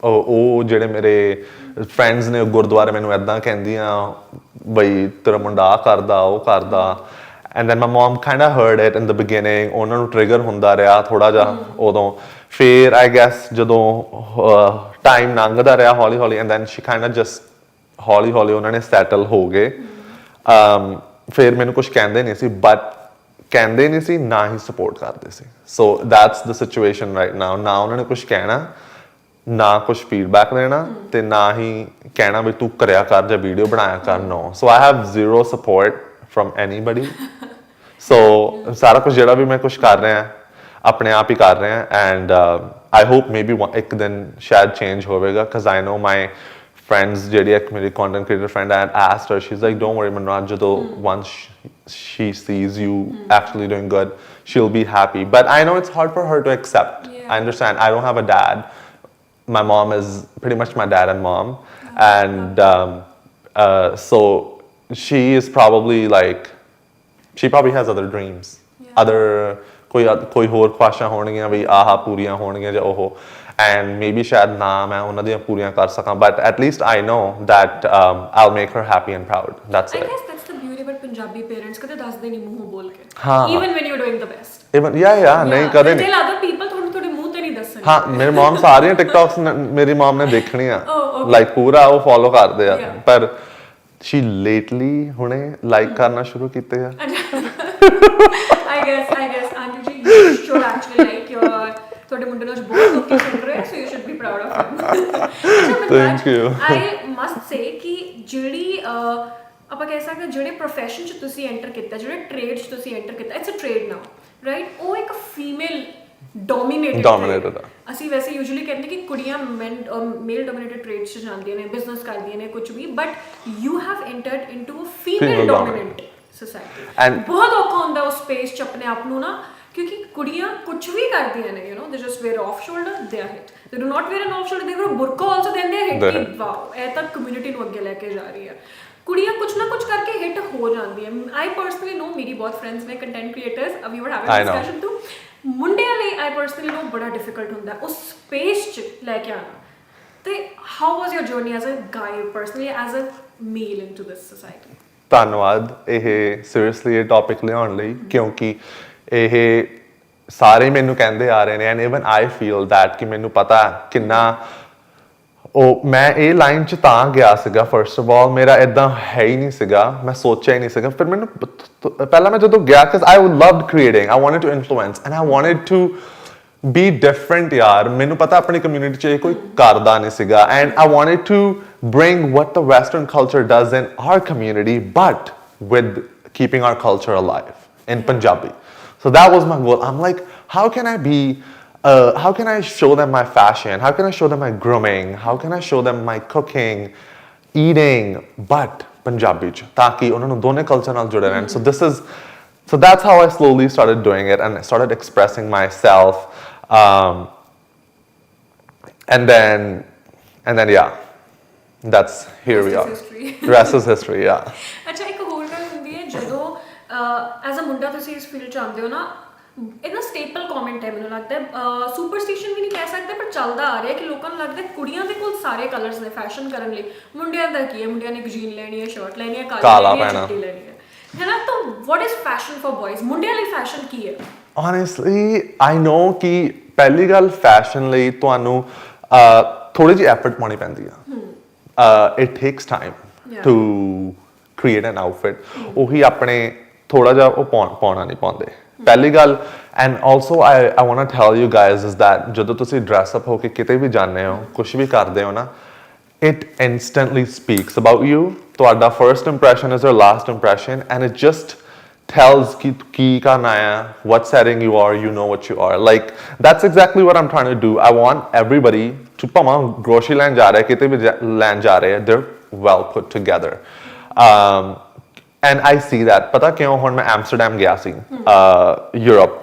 ਉਹ ਜਿਹੜੇ ਮੇਰੇ ਫਰੈਂਡਸ ਨੇ ਗੁਰਦੁਆਰੇ ਮੈਨੂੰ ਇੱਦਾਂ ਕਹਿੰਦੀਆਂ ਬਈ ਤੇਰਾ ਮੁੰਡਾ ਆ ਕਰਦਾ ਉਹ ਕਰਦਾ. And then my mom kind of heard it in the beginning. ਉਹਨਾਂ ਨੂੰ ਟ੍ਰਿਗਰ ਹੁੰਦਾ ਰਿਹਾ ਥੋੜਾ ਜਿਹਾ ਉਦੋਂ. ਫਿਰ I guess ਜਦੋਂ ਟਾਈਮ ਲੰਘਦਾ ਰਿਹਾ ਹੌਲੀ ਹੌਲੀ and then she kind of just ਹੌਲੀ ਹੌਲੀ ਉਹਨਾਂ ਨੇ ਸੈਟਲ ਹੋ ਗਏ. ਫਿਰ ਮੈਨੂੰ ਕੁਝ ਕਹਿੰਦੇ ਨਹੀਂ ਸੀ, ਬਟ ਕਹਿੰਦੇ ਨਹੀਂ ਸੀ ਨਾ ਹੀ ਸਪੋਰਟ ਕਰਦੇ ਸੀ. So that's the situation right now. ਨਾ ਉਹਨਾਂ ਨੇ ਕੁਝ ਕਹਿਣਾ, ਨਾ ਕੁਝ ਫੀਡਬੈਕ ਦੇਣਾ, ਤੇ ਨਾ ਹੀ ਕਹਿਣਾ ਵੀ ਤੂੰ ਕਰਿਆ ਕਰ ਜਾਂ ਵੀਡੀਓ ਬਣਾਇਆ ਕਰ. No. So I have zero support from anybody. So ਸਾਰਾ ਕੁਝ ਜਿਹੜਾ ਵੀ ਮੈਂ ਕੁਝ ਕਰ ਰਿਹਾ ਆਪਣੇ ਆਪ ਹੀ ਕਰ ਰਿਹਾ. And I hope maybe ਇੱਕ ਦਿਨ ਸ਼ਾਇਦ change ਹੋਵੇਗਾ, because I know my friends, ਜਿਹੜੀ ਇੱਕ ਮੇਰੀ content creator friend, I had asked her, she's like, don't worry Manraj, ਜਦੋਂ once she sees you actually doing good, she'll be happy. But I know it's hard for her to accept. I understand. I don't have a dad. My mom is pretty much my dad and mom. And so she is probably like, she probably has other dreams. Other ਕੋਈ ਹੋਰ ਖੁਆਇਸ਼ਾਂ ਹੋਣਗੀਆਂ ਵੀ ਆਹ ਪੂਰੀਆਂ ਹੋਣਗੀਆਂ ਜਾਂ ਉਹ. And maybe ਸ਼ਾਇਦ ਨਾ ਮੈਂ ਉਹਨਾਂ ਦੀਆਂ ਪੂਰੀਆਂ ਕਰ ਸਕਾਂ, but at least I know that I'll make her happy and proud. That's it. I guess that's the beauty about Punjabi parents, ਕਦੇ ਦੱਸਦੇ ਨਹੀਂ ਮੂੰਹੋਂ ਬੋਲ ਕੇ. Even when you're doing the best. Even ਨਹੀਂ ਕਦੇ ਨਹੀਂ. Tell other people, ਤੁਹਾਨੂੰ ਤੁਹਾਡੇ ਮੂੰਹ ਤੇ ਨਹੀਂ ਦੱਸਣਗੇ. ਹਾਂ, ਮੇਰੇ ਮਮ ਸਾਰੀਆਂ ਟਿਕਟੌਕਸ ਮੇਰੀ ਮਮ ਨੇ ਦੇਖਣੀਆਂ, ਲਾਈਕ ਪੂਰਾ ਉਹ ਫੋਲੋ ਕਰਦੇ ਆ. ਪਰ she lately ਹੁਣੇ ਲਾਈਕ ਕਰਨਾ ਸ਼ੁਰੂ ਕੀਤੇ ਆ. I guess Anju ji, you should actually like your ਤੁਹਾਡੇ ਮੁੰਡੇ ਨੂੰ ਬਹੁਤ ਲੋਕੀ ਸੁਣ ਰਹੇ, so you should be proud of him. Thank you. I must say ਕਿ ਜਿਹੜੀ ਆਪਾਂ ਕਹਿ ਸਕਦੇ ਜਿਹੜੇ profession ਚ ਤੁਸੀਂ enter ਕੀਤਾ, ਜਿਹੜੇ trade ਚ ਤੁਸੀਂ enter ਕੀਤਾ, it's a trade now, right? ਉਹ ਇੱਕ female dominated ਹੈ. ਅਸੀਂ ਵੈਸੇ ਯੂਜੂਅਲੀ ਕਹਿੰਦੇ ਕਿ ਕੁੜੀਆਂ ਮੇਲ ਡੋਮੀਨੇਟਡ ਟ੍ਰੇਡਸ 'ਚ ਜਾਂਦੀਆਂ ਨੇ, ਬਿਜ਼ਨਸ ਕਰਦੀਆਂ ਨੇ, ਕੁਝ ਵੀ, but you have entered into a female dominant society. ਬਹੁਤ ਔਖਾ ਹੁੰਦਾ ਉਸ ਸਪੇਸ 'ਚ ਆਪਣੇ ਆਪ ਨੂੰ ਨਾ, ਕਿਉਂਕਿ ਕੁੜੀਆਂ ਕੁਝ ਵੀ ਕਰਦੀਆਂ ਨੇ, they just wear off shoulder, they are hit. They do not wear an off shoulder, they wear ਬੁਰਕਾ ਆਲਸੋ, ਦੈਨ ਦੇ ਹਿਟ. ਕਿ ਵਾਓ, ਇਹ ਤਾਂ ਕਮਿਊਨਿਟੀ ਨੂੰ ਅੱਗੇ ਲੈ ਕੇ ਜਾ ਰਹੀ ਹੈ. ਕੁੜੀਆਂ ਕੁਝ ਨਾ ਕੁਝ ਕਰਕੇ ਹਿੱਟ ਹੋ ਜਾਂਦੀਆਂ. ਆਈ ਪਰਸਨਲੀ ਨੋ, ਮੇਰੀ ਬਹੁਤ ਫਰੈਂਡਸ ਨੇ ਕੰਟੈਂਟ ਕ੍ਰੀਏਟਰਸ, ਵੀ ਵਰ ਹੈਵਿੰਗ ਡਿਸਕਸ਼ਨ ਟੂ. ਮੁੰਡਿਆਂ ਲਈ ਆਈ ਪਰਸਨਲੀ ਨੋ ਬੜਾ ਡਿਫਿਕਲਟ ਹੁੰਦਾ ਉਸ ਸਪੇਸ 'ਚ ਲੈ ਕੇ ਆਉਣਾ. ਤੇ how was your journey as a guy personally, as a male into this society? ਧੰਨਵਾਦ ਇਹ ਸੀਰੀਅਸਲੀ ਇਹ ਟੌਪਿਕ ਲਿਆਉਣ ਲਈ, ਕਿਉਂਕਿ ਇਹ ਸਾਰੇ ਮੈਨੂੰ ਕਹਿੰਦੇ ਆ ਰਹੇ ਨੇ, and even I feel that ਕਿ ਮੈਨੂੰ ਪਤਾ ਕਿੰਨਾ ਉਹ ਮੈਂ ਇਹ ਲਾਈਨ 'ਚ ਤਾਂ ਗਿਆ ਸੀਗਾ. ਫਰਸਟ ਆਫ ਆਲ ਮੇਰਾ ਇੱਦਾਂ ਹੈ ਹੀ ਨਹੀਂ ਸੀਗਾ, ਮੈਂ ਸੋਚਿਆ ਹੀ ਨਹੀਂ ਸੀਗਾ. ਫਿਰ ਮੈਨੂੰ ਪਹਿਲਾਂ ਮੈਂ ਜਦੋਂ ਗਿਆ, because I loved creating, I wanted to influence and I wanted to be different. ਯਾਰ ਮੈਨੂੰ ਪਤਾ ਆਪਣੀ ਕਮਿਊਨਿਟੀ 'ਚ ਇਹ ਕੋਈ ਕਰਦਾ ਨਹੀਂ ਸੀਗਾ, and I wanted to bring what the Western culture does in our community, but with keeping our culture alive in Punjabi. So that was my goal. I'm like, how can I be how can I show them my fashion? How can I show them my grooming? How can I show them my cooking, eating, but Punjabi ch, taki ਉਹਨਾਂ ਨੂੰ ਦੋਨੇ culture ਨਾਲ ਜੁੜੇ ਰਹਿਣ. So that's how I slowly started doing it, and I started expressing myself, and then yeah, that's here we are. Rest is history. Yeah. ਅੱਛਾ, ਇੱਕ ਹੋਰ ਗੱਲ ਹੁੰਦੀ ਹੈ ਜਦੋਂ ਐਜ਼ ਅ ਮੁੰਡਾ ਤੁਸੀਂ ਇਸ ਫੀਲਡ 'ਚ ਆਉਂਦੇ ਹੋ ਨਾ, ਇਹਦਾ ਸਟੇਪਲ ਕਮੈਂਟ ਹੈ ਮੈਨੂੰ ਲੱਗਦਾ, ਸੁਪਰਸਟੀਸ਼ਨ ਵੀ ਨਹੀਂ ਕਹਿ ਸਕਦੇ, ਪਰ ਚੱਲਦਾ ਆ ਰਿਹਾ ਕਿ ਲੋਕਾਂ ਨੂੰ ਲੱਗਦਾ ਕੁੜੀਆਂ ਦੇ ਕੋਲ ਸਾਰੇ ਕਲਰਸ ਨੇ ਫੈਸ਼ਨ ਕਰਨ ਲਈ, ਮੁੰਡਿਆਂ ਦਾ ਕੀ ਹੈ, ਮੁੰਡਿਆਂ ਨੇ ਇੱਕ ਜੀਨ ਲੈਣੀ ਹੈ, ਸ਼ਰਟ ਲੈਣੀ ਹੈ, ਕਾਲਾ ਲੈਣੀ ਹੈ, ਚਿੱਟੀ ਲੈਣੀ ਹੈ ਨਾ. ਤਾਂ ਵਾਟ ਇਜ਼ ਫੈਸ਼ਨ ਫॉर ਬॉयਜ਼? ਮੁੰਡਿਆਂ ਲਈ ਫੈਸ਼ਨ ਕੀ ਹੈ? Honestly, I know ਕਿ ਪਹਿਲੀ ਗੱਲ ਫੈਸ਼ਨ ਲਈ ਤੁਹਾਨੂੰ ਥੋੜੀ ਜਿਹੀ ਐਫਰਟ ਪਾਉਣੀ ਪੈਂਦੀ ਆ. It takes time to create an outfit ਉਹੀ ਆਪਣੇ ਥੋੜਾ ਜਿਹਾ ਉਹ ਪਾਉਣਾ ਨਹੀਂ ਪਾਉਂਦੇ ਪਹਿਲੀ ਗੱਲ and also I want to tell you guys is that ਜਦੋਂ ਤੁਸੀਂ dress up ਹੋ ਕੇ ਕਿਤੇ ਵੀ ਜਾਂਦੇ ਹੋ ਕੁਝ ਵੀ ਕਰਦੇ ਹੋ ਨਾ it instantly speaks about you ਤੁਹਾਡਾ first impression is your last impression and it just tells ki karna hai, what setting you are, you know what you are. Like that's exactly what I'm trying to do. I want everybody to pama grocery line ja rahe kite bhi line ja rahe they're well put together. And I see that. Pata kyon ਹੁਣ ਮੈਂ Amsterdam ਗਿਆ ਸੀ Europe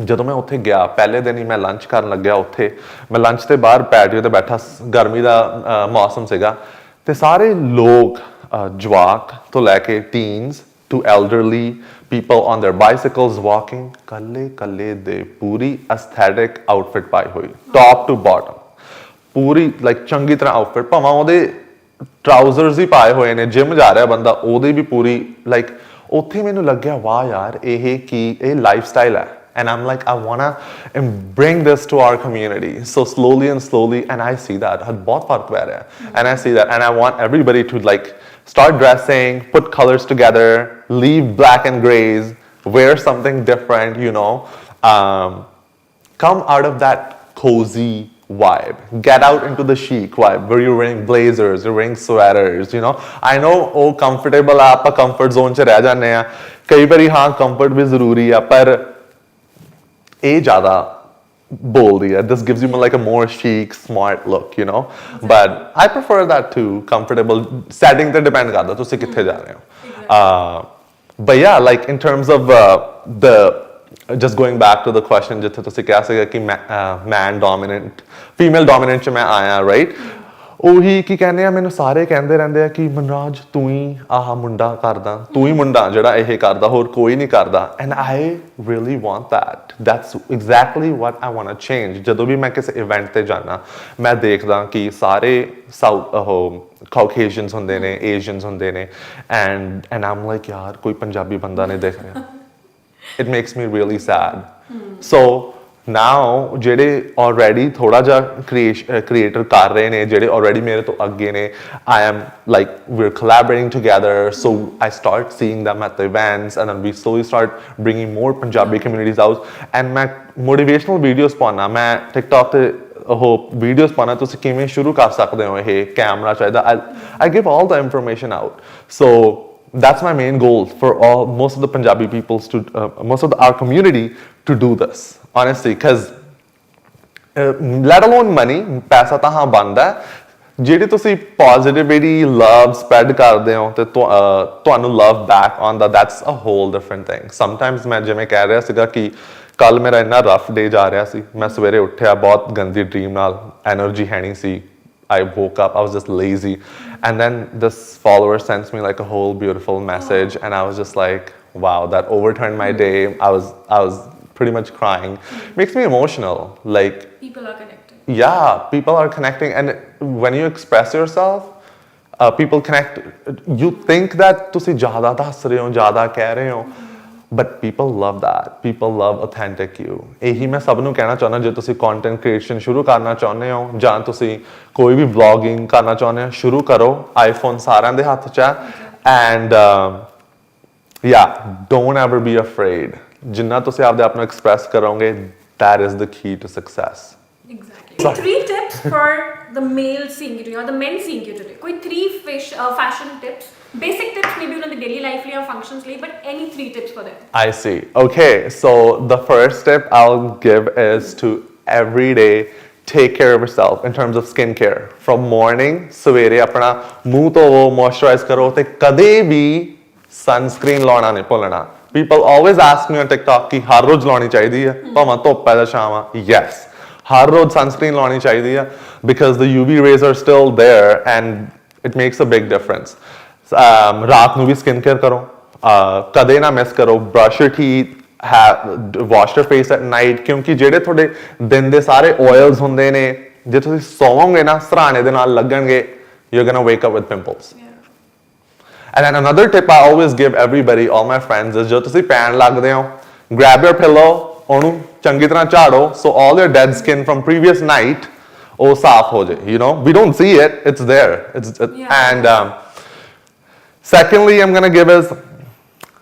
ਜਦੋਂ ਮੈਂ ਉੱਥੇ ਗਿਆ ਪਹਿਲੇ ਦਿਨ ਹੀ ਮੈਂ ਲੰਚ ਕਰਨ ਲੱਗਿਆ ਉੱਥੇ ਮੈਂ ਲੰਚ ਤੇ ਬਾਹਰ ਪੈਟੀਓ ਤੇ ਬੈਠਾ ਗਰਮੀ ਦਾ ਮੌਸਮ ਸੀਗਾ ਤੇ ਸਾਰੇ ਲੋਕ ਜਵਾਕ ਤੋਂ ਲੈ ਕੇ teens to elderly people on their bicycles walking kalle de puri aesthetic outfit pai hui top to bottom puri like changi tarah outfit ਭਾਵੇਂ ਉਹਦੇ trousers ਹੀ ਪਾਏ ਹੋਏ ਨੇ ਜਿਮ ਜਾ ਰਿਹਾ ਬੰਦਾ ਉਹਦੇ ਵੀ ਪੂਰੀ like ਉੱਥੇ ਮੈਨੂੰ ਲੱਗਿਆ ਵਾਹ ਯਾਰ ਇਹ ਲਾਈਫਸਟਾਈਲ ਹੈ and I'm like I want to bring this to our community so slowly and I see that bahut fark pੈ ਰਿਹਾ and I see that and I want everybody to like start dressing put colors together leave black and grays wear something different you know come out of that cozy vibe get out into the chic vibe where you're wearing blazers you're wearing sweaters you know I know oh comfortable aapa comfort zone ਚ ਰਹਿ ਜਾਂਦੇ ਆ ਕਈ ਵਾਰੀ ਹਾਂ comfort ਵੀ ਜ਼ਰੂਰੀ ਆ ਪਰ ਇਹ ਜ਼ਿਆਦਾ ਬੋਲਦੀ ਹੈ this gives you like a more chic smart look you know but I prefer that too comfortable setting ਤੇ depend ਕਰਦਾ ਤੁਸੀਂ ਕਿੱਥੇ ਜਾ ਰਹੇ ਹੋ but yeah like in terms of the just going back to the question ਜਿੱਥੇ ਤੁਸੀਂ ਕਿਹਾ ਸੀਗਾ ਕਿ man dominant female dominant ਚ ਮੈਂ ਆਇਆ right ਉਹੀ ਕੀ ਕਹਿੰਦੇ ਆ ਮੈਨੂੰ ਸਾਰੇ ਕਹਿੰਦੇ ਰਹਿੰਦੇ ਆ ਕਿ ਮਨਰਾਜ ਤੂੰ ਹੀ ਆਹ ਮੁੰਡਾ ਕਰਦਾ ਤੂੰ ਹੀ ਮੁੰਡਾ ਜਿਹੜਾ ਇਹ ਕਰਦਾ ਹੋਰ ਕੋਈ ਨਹੀਂ ਕਰਦਾ and I really want that's exactly what I want to change ਜਦੋਂ ਵੀ ਮੈਂ ਕਿਸੇ ਇਵੈਂਟ ਤੇ ਜਾਣਾ ਮੈਂ ਦੇਖਦਾ ਕਿ ਸਾਰੇ Caucasians ਹੁੰਦੇ ਨੇ Asians ਹੁੰਦੇ ਨੇ and I'm like ਯਾਰ ਕੋਈ ਪੰਜਾਬੀ ਬੰਦਾ ਨਹੀਂ ਦੇਖ ਰਿਹਾ it makes me really sad so now ਜਿਹੜੇ already ਥੋੜਾ ਜਿਹਾ creator ਕਰ ਰਹੇ ਨੇ ਜਿਹੜੇ already ਮੇਰੇ ਤੋਂ ਅੱਗੇ ਨੇ I am like we're collaborating together so I start seeing them at the events and then we slowly start bringing more Punjabi communities out and ਮੈਂ motivational videos ਪਾਉਣਾ ਮੈਂ TikTok ਤੇ ਉਹ videos ਪਾਉਣਾ ਤੁਸੀਂ ਕਿਵੇਂ ਸ਼ੁਰੂ ਕਰ ਸਕਦੇ ਹੋ ਇਹ ਕੈਮਰਾ ਚਾਹੀਦਾ I give all the information out so that's my main goal for most of the Punjabi peoples to most of our community to do this honestly because let alone money ਪੈਸਾ ਤਾਂ ਹਾਂ ਬਣਦਾ ਜਿਹੜੀ ਤੁਸੀਂ positivity love spread ਕਰਦੇ ਹੋ ਤੇ ਤੁਹਾਨੂੰ love back on that's a whole different thing sometimes ਮੈਂ ਜਿਵੇਂ ਕਹਿ ਰਿਹਾ ਸੀਗਾ ਕਿ ਕੱਲ ਮੇਰਾ ਇੰਨਾ rough day ਜਾ ਰਿਹਾ ਸੀ ਮੈਂ ਸਵੇਰੇ ਉੱਠਿਆ ਬਹੁਤ ਗੰਦੀ dream ਨਾਲ energy ਹੈ ਨਹੀਂ ਸੀ I woke up, I was just lazy. And then this follower sends me like a whole beautiful message and I was just like, wow, that overturned my day. I was pretty much crying. Makes me emotional. Like people are connecting. Yeah, people are connecting and when you express yourself, people connect. You think that ਤੁਸੀਂ ਜ਼ਿਆਦਾ ਦੱਸ ਰਹੇ ਹੋ, ਜ਼ਿਆਦਾ ਕਹਿ ਰਹੇ ਹੋ. But people love that. People love authentic you. ਇਹੀ ਮੈਂ ਸਭ ਨੂੰ ਕਹਿਣਾ ਚਾਹੁੰਦਾ ਜੇ ਤੁਸੀਂ content creation ਸ਼ੁਰੂ ਕਰਨਾ ਚਾਹੁੰਦੇ ਹੋ ਜਾਂ ਤੁਸੀਂ ਕੋਈ ਵੀ vlogging ਕਰਨਾ ਚਾਹੁੰਦੇ ਹੋ ਸ਼ੁਰੂ ਕਰੋ iPhone ਸਾਰਿਆਂ ਦੇ ਹੱਥ 'ਚ ਹੈ and yeah don't ever be afraid ਜਿੰਨਾ ਤੁਸੀਂ ਆਪਦੇ ਆਪ ਨੂੰ express ਕਰੋਗੇ that is the key to success. Exactly. 3 tips for the male seeing you today or the men seeing you today. कोई 3 fashion tips basic tips maybe on the daily life or functions but any 3 tips for them. I see. Okay, so the first tip I'll give is to every day take care of yourself in terms of skincare. From morning, ਸਵੇਰੇ ਆਪਣਾ ਮੂੰਹ ਧੋਵੋ, moisturize ਕਰੋ ਤੇ ਕਦੇ ਵੀ sunscreen ਲਾਉਣਾ ਨਹੀਂ ਭੁੱਲਣਾ. People always ask me on TikTok ਕਿ ਹਰ ਰੋਜ਼ ਲਾਉਣੀ ਚਾਹੀਦੀ ਹੈ ਭਾਵੇਂ ਧੁੱਪ ਹੈ ਜਾਂ ਛਾਂ ਆ. Yes, ਹਰ ਰੋਜ਼ sunscreen ਲਾਉਣੀ ਚਾਹੀਦੀ ਹੈ because the UV rays are still there and it makes a big difference. ਰਾਤ ਨੂੰ ਵੀ ਸਕਿਨ ਕੇਅਰ ਕਰੋ ਕਦੇ ਨਾ ਮਿਸ ਕਰੋ brush your teeth wash your face at night ਕਿਉਂਕਿ ਜਿਹੜੇ ਤੁਹਾਡੇ ਦਿਨ ਦੇ ਸਾਰੇ ਆਇਲਸ ਹੁੰਦੇ ਨੇ ਜੇ ਤੁਸੀਂ ਸੌਵੋਗੇ ਨਾ ਸਰਾਣੇ ਦੇ ਨਾਲ ਲੱਗਣਗੇ you are ਗੋਣਾ ਵੇਕ up with pimples and then another tip I always give everybody all my friends is ਜਦੋਂ ਤੁਸੀਂ ਪੈਣ ਲੱਗਦੇ ਹੋ grab your pillow ਉਹਨੂੰ ਚੰਗੀ ਤਰ੍ਹਾਂ ਝਾੜੋ so all your dead skin from previous night ਉਹ ਸਾਫ਼ ਹੋ ਜਾਏ you know we don't see it it's there and Secondly, I'm gonna give is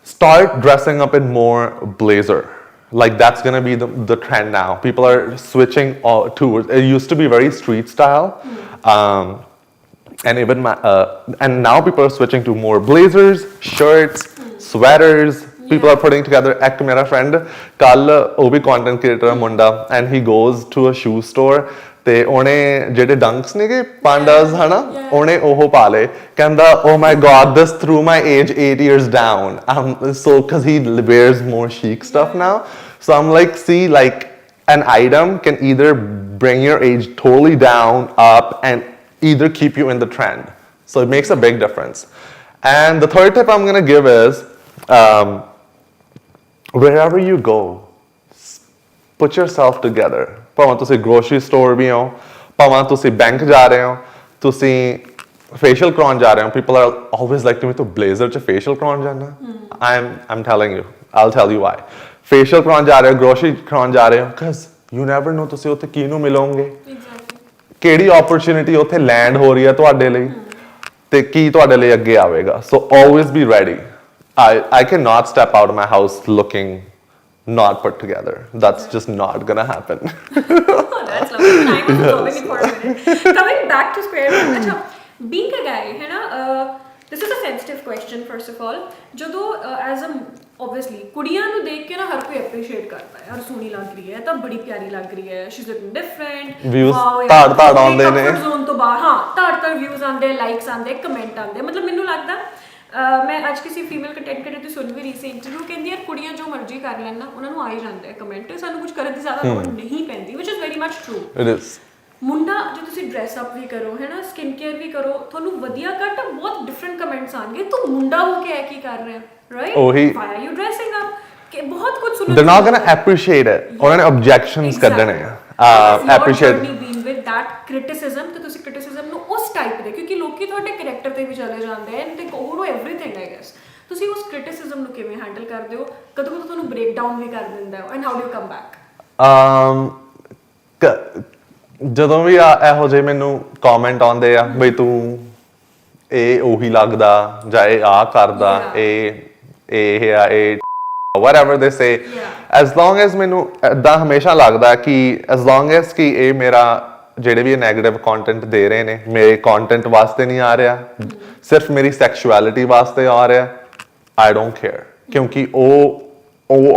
start dressing up in more blazer. Like that's gonna be the trend now. People are switching towards. It used to be very street style, and even and now people are switching to more blazers, shirts, sweaters. People are putting together. Ek mera friend kal ਉਹ ਵੀ content creator ਮੁੰਡਾ and he goes to a shoe store ਤੇ ਉਹਨੇ ਜਿਹੜੇ ਡੰਕਸ ਨੇਗੇ ਪਾਂਡਾਸ ਹਨਾ ਉਹਨੇ ਉਹ ਪਾ ਲਏ ਕਹਿੰਦਾ oh my god this threw my age 8 years down so because he wears more chic stuff now so I'm like see like an item can either bring your age totally down up and either keep you in the trend so it makes a big difference and the third tip I'm gonna give is wherever you go put yourself together ਭਾਵੇਂ ਤੁਸੀਂ grocery store ਵੀ ਹੋ ਭਾਵੇਂ ਤੁਸੀਂ bank ਜਾ ਰਹੇ ਹੋ ਤੁਸੀਂ facial ਕਰਾਉਣ ਜਾ ਰਹੇ ਹੋ people are always like to me ਤੂੰ blazer ਚ facial ਕਰਾਉਣ ਜਾਣਾ I'm telling you I'll tell you why facial ਕਰਾਉਣ ਜਾ ਰਹੇ ਹੋ grocery ਕਰਾਉਣ ਜਾ ਰਹੇ ਹੋ because you never know ਤੁਸੀਂ ਉੱਥੇ ਕਿਹਨੂੰ ਮਿਲੋਗੇ ਕਿਹੜੀ opportunity ਉੱਥੇ land ਹੋ ਰਹੀ ਹੈ ਤੁਹਾਡੇ ਲਈ ਤੇ ਕੀ ਤੁਹਾਡੇ ਲਈ ਅੱਗੇ ਆਵੇਗਾ so always be ready I cannot step out of my house looking not put together. That's just not gonna happen. Oh, that's lovely. I was absorbing it for a minute. Coming back to square one. Achha, being a guy, है ना? This is a sensitive question first of all. ਜਦੋਂ as a obviously ਕੁੜੀਆਂ ਨੂੰ ਦੇਖ ਕੇ ਨਾ ਹਰ ਕੋਈ appreciate ਕਰਦਾ ਹੈ ਯਾਰ ਸੋਹਣੀ ਲੱਗ ਰਹੀ ਹੈ ਤਾਂ ਬੜੀ ਪਿਆਰੀ ਲੱਗ ਰਹੀ ਹੈ she's looking different views ਧਾੜ ਆਉਂਦੇ ਨੇ ਜ਼ੋਨ ਤੋਂ ਬਾਹਰ ਹਾਂ ਧਾੜ views ਆਉਂਦੇ ਲਾਈਕਸ ਆਉਂਦੇ ਕਮੈਂਟ ਆਉਂਦੇ ਮਤਲਬ ਮੈਨੂੰ ਲੱਗਦਾ ਮੈਂ ਅੱਜ ਕਿਸੇ ਫੀਮੇਲ ਕੰਟੈਂਟ ਕ੍ਰੀਏਟਰ ਦੀ ਸੁਣ ਵੀ ਰਹੀ ਸੀ ਇੰਟਰਵਿਊ ਕਹਿੰਦੀ ਯਾਰ ਕੁੜੀਆਂ ਜੋ ਮਰਜ਼ੀ ਕਰ ਲੈਣ ਨਾ ਉਹਨਾਂ ਨੂੰ ਆ ਹੀ ਜਾਂਦੇ ਆ ਕਮੈਂਟ ਸਾਨੂੰ ਕੁਝ ਕਰਨ ਦੀ ਜ਼ਿਆਦਾ ਲੋੜ ਨਹੀਂ ਪੈਂਦੀ which is very much true it is ਮੁੰਡਾ ਜੇ ਤੁਸੀਂ ਡਰੈਸ ਅਪ ਵੀ ਕਰੋ ਹੈ ਨਾ ਸਕਿਨ ਕੇਅਰ ਵੀ ਕਰੋ ਤੁਹਾਨੂੰ ਵਧੀਆ ਘੱਟ ਬਹੁਤ ਡਿਫਰੈਂਟ ਕਮੈਂਟਸ ਆਣਗੇ ਤੂੰ ਮੁੰਡਾ ਹੋ ਕੇ ਕੀ ਕਰ ਰਿਹਾ ਰਾਈਟ ਉਹੀ why are you dressing up ਕਿ ਬਹੁਤ ਕੁਝ ਸੁਣੋ they're not gonna appreciate it ਉਹਨਾਂ ਨੇ objections ਕੱਢਣੇ ਆ appreciate being with that criticism ਤੇ ਤੁਸੀਂ criticism ਨੂੰ ਉਸ ਟਾਈਪ ਦੇ ਕਿਉਂਕਿ ਲੋਕੀ ਤੁਹਾਡੇ ਕੈਰੈਕਟਰ ਤੇ ਵੀ ਚਲੇ ਜਾਂਦੇ ਐਂਡ ਦੇ ਓਵਰ ਐਵਰੀਥਿੰਗ ਆਈ ਗੈਸ ਤੁਸੀਂ ਉਸ criticism ਨੂੰ ਕਿਵੇਂ ਹੈਂਡਲ ਕਰਦੇ ਹੋ ਕਦੋਂ ਕਦੋਂ ਤੁਹਾਨੂੰ ਬ੍ਰੇਕ ਡਾਊਨ ਵੀ ਕਰ ਦਿੰਦਾ ਹੈ and how do you come back ਜਦੋਂ ਵੀ ਇਹੋ ਜਿਹੇ ਮੈਨੂੰ ਕਮੈਂਟ ਆਉਂਦੇ ਆ ਬਈ ਤੂੰ ਇਹ ਉਹੀ ਲੱਗਦਾ ਜਾਂ ਇਹ ਆ ਕਰਦਾ ਇਹ ਆ ਇਹ whatever they say as long as ਮੈਨੂੰ ਇਦਾਂ ਹਮੇਸ਼ਾ ਲੱਗਦਾ ਕਿ as long as ਕਿ ਇਹ ਮੇਰਾ ਜਿਹੜੇ ਵੀ ਨੈਗੇਟਿਵ ਕੰਟੈਂਟ ਦੇ ਰਹੇ ਨੇ ਮੇਰੇ ਕੰਟੈਂਟ ਵਾਸਤੇ ਨਹੀਂ ਆ ਰਿਹਾ ਸਿਰਫ ਮੇਰੀ ਸੈਕਸ਼ੁਅਲਿਟੀ ਵਾਸਤੇ ਆ ਰਿਹਾ I don't care ਕਿਉਂਕਿ ਉਹ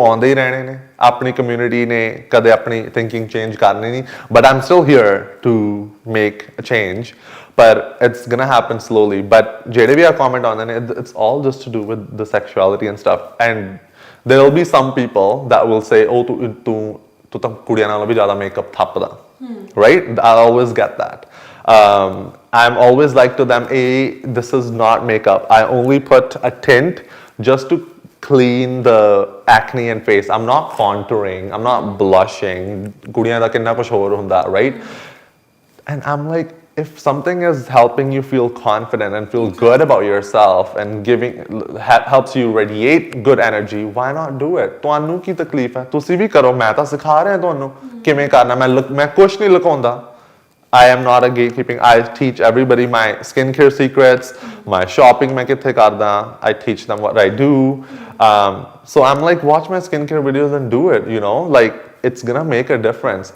ਆਉਂਦੇ ਹੀ ਰਹਿਣੇ ਨੇ ਆਪਣੀ ਕਮਿਊਨਿਟੀ ਨੇ ਕਦੇ ਆਪਣੀ ਥਿੰਕਿੰਗ ਚੇਂਜ ਕਰਨੀ ਨਹੀਂ but I'm still here to make a change but it's gonna happen slowly but ਜਿਹੜੇ ਵੀ ਆ comment ਆਉਂਦੇ ਨੇ it's all just to do with the sexuality and stuff and there will be some people that will say oh ਤੂੰ ਤਾਂ ਕੁੜੀਆਂ ਨਾਲੋਂ ਵੀ ਜ਼ਿਆਦਾ makeup ਥੱਪਦਾ right I always get that I'm always like to them this is not makeup I only put a tint just to clean the acne and face I'm not contouring I'm not blushing ਕੁੜੀਆਂ ਦਾ ਕਿੰਨਾ ਕੁਝ ਹੋਰ ਹੁੰਦਾ right and I'm like if something is helping you feel confident and feel good about yourself and helps you radiate good energy why not do it ਤੁਹਾਨੂੰ ਕੀ ਤਕਲੀਫ ਹੈ ਤੁਸੀਂ ਵੀ ਕਰੋ ਮੈਂ ਤਾਂ ਸਿਖਾ ਰਿਹਾ ਤੁਹਾਨੂੰ ਕਿਵੇਂ ਕਰਨਾ ਮੈਂ ਕੁਝ ਨਹੀਂ ਲੁਕਾਉਂਦਾ I am not a gatekeeping I teach everybody my skincare secrets my shopping ਮੈਂ ਕਿੱਥੇ ਕਰਦਾ I teach them what I do so I'm like watch my skincare videos and do it you know like it's gonna make a difference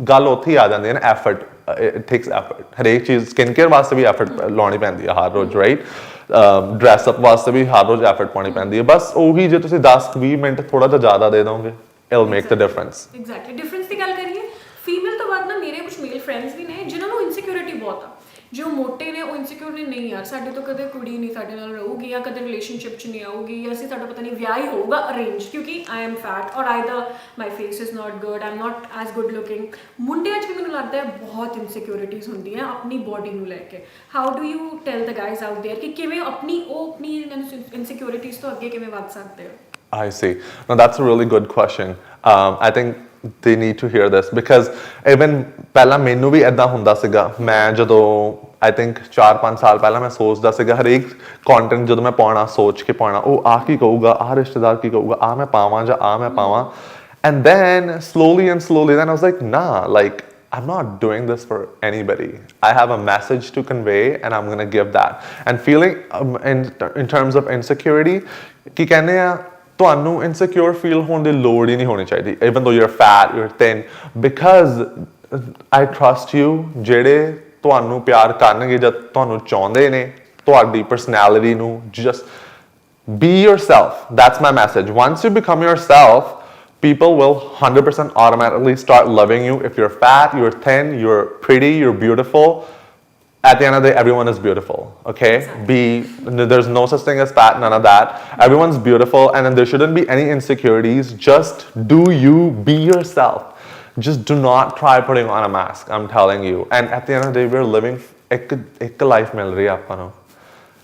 ਗੱਲ ਉੱਥੇ ਆ ਜਾਂਦੀ ਹੈ ਨਾ effort it takes effort ਹਰੇਕ ਚੀਜ਼ ਸਕਿਨ ਕੇਅਰ ਵਾਸਤੇ ਵੀ effort ਲਾਉਣੀ ਪੈਂਦੀ ਹੈ ਹਰ ਰੋਜ਼ ਰਾਈਟ ਡਰੈਸ ਅਪ ਵਾਸਤੇ ਵੀ ਹਰ ਰੋਜ਼ effort ਪਾਉਣੀ ਪੈਂਦੀ ਹੈ ਬਸ ਉਹੀ ਜੇ ਤੁਸੀਂ 10-20 ਮਿੰਟ ਥੋੜਾ ਜਿਹਾ ਜ਼ਿਆਦਾ ਦੇ ਦੋਗੇ it'll make the difference exactly difference ਦੀ ਗੱਲ ਕਰੀਏ ਫੀਮੇਲ ਤੋਂ ਬਾਅਦ ਨਾ ਮੇਰੇ ਕੁਝ ਮੇਲ ਫਰੈਂਡਸ ਵੀ ਨੇ ਜਿਨ੍ਹਾਂ ਨੂੰ ਇਨਸਿਕਿਉਰਿਟੀ ਬਹੁਤ ਆ ਜੋ ਮੋਟੇ ਨੇ ਉਹ ਇਨਸਿਕਿਉਰ ਨੇ ਨਹੀਂ ਯਾਰ ਸਾਡੇ ਤੋਂ ਕਦੇ ਕੁੜੀ ਨਹੀਂ ਸਾਡੇ ਨਾਲ ਰਹੂਗੀ ਜਾਂ ਕਦੇ ਰਿਲੇਸ਼ਨਸ਼ਿਪ 'ਚ ਨਹੀਂ ਆਊਗੀ ਜਾਂ ਅਸੀਂ ਸਾਡਾ ਪਤਾ ਨਹੀਂ ਵਿਆਹ ਹੀ ਹੋਊਗਾ ਅਰੇਂਜ ਕਿਉਂਕਿ ਆਈ ਐਮ ਫੈਟ ਔਰ either my face is not good I am not as good looking ਮੁੰਡਿਆਂ 'ਚ ਵੀ ਮੈਨੂੰ ਲੱਗਦਾ ਹੈ ਬਹੁਤ ਇਨਸਿਕਿਉਰਿਟੀਜ਼ ਹੁੰਦੀਆਂ ਆਪਣੀ ਬੋਡੀ ਨੂੰ ਲੈ ਕੇ how do you tell the guys out there ਕਿ ਕਿਵੇਂ ਆਪਣੀ ਇਨਸਿਕਿਉਰਿਟੀਜ਼ ਤੋਂ ਅੱਗੇ ਕਿਵੇਂ ਵੱਧ ਸਕਦੇ ਹੋ I see. Now that's a really good question. I think they need to hear this because even ਪਹਿਲਾਂ ਮੈਨੂੰ ਵੀ ਇਦਾਂ ਹੁੰਦਾ ਸੀਗਾ ਮੈਂ ਜਦੋਂ I think 4-5 ਸਾਲ ਪਹਿਲਾਂ ਮੈਂ ਸੋਚਦਾ ਸੀਗਾ ਹਰੇਕ ਕੰਟੈਂਟ ਜਦੋਂ ਮੈਂ ਪਾਉਣਾ ਸੋਚ ਕੇ ਪਾਉਣਾ ਉਹ ਆ ਕੀ ਕਹੂਗਾ ਆ ਰਿਸ਼ਤੇਦਾਰ ਕੀ ਕਹੂਗਾ ਮੈਂ ਪਾਵਾਂ ਜਾਂ ਮੈਂ ਪਾਵਾਂ and then slowly then I was like nah like I'm not doing this for anybody. I have a message to convey and I'm going to give that. And feeling in terms of insecurity, ਕੀ ਕਹਿੰਦੇ ਆ ਤੁਹਾਨੂੰ insecure feel ਹੋਣ ਦੀ ਲੋੜ ਹੀ ਨਹੀਂ ਹੋਣੀ ਚਾਹੀਦੀ, even though you're fat, you're thin, because I trust you, ਜਿਹੜੇ ਤੁਹਾਨੂੰ ਪਿਆਰ ਕਰਨਗੇ ਜਦ ਤੁਹਾਨੂੰ ਚਾਹੁੰਦੇ ਨੇ ਤੁਹਾਡੀ personality ਨੂੰ, just be yourself. That's my message. Once you become yourself, people will 100% automatically start loving you. If you're fat, you're thin, you're pretty, you're beautiful. At the end of the day, everyone is beautiful, okay? There's no such thing as fat, none of that. Everyone's beautiful, and then there shouldn't be any insecurities. Just do you, be yourself. Just do not try putting on a mask, I'm telling you. And at the end of the day, we're living ਇੱਕ life ਮਿਲ ਰਹੀ ਆਪਾਂ ਨੂੰ.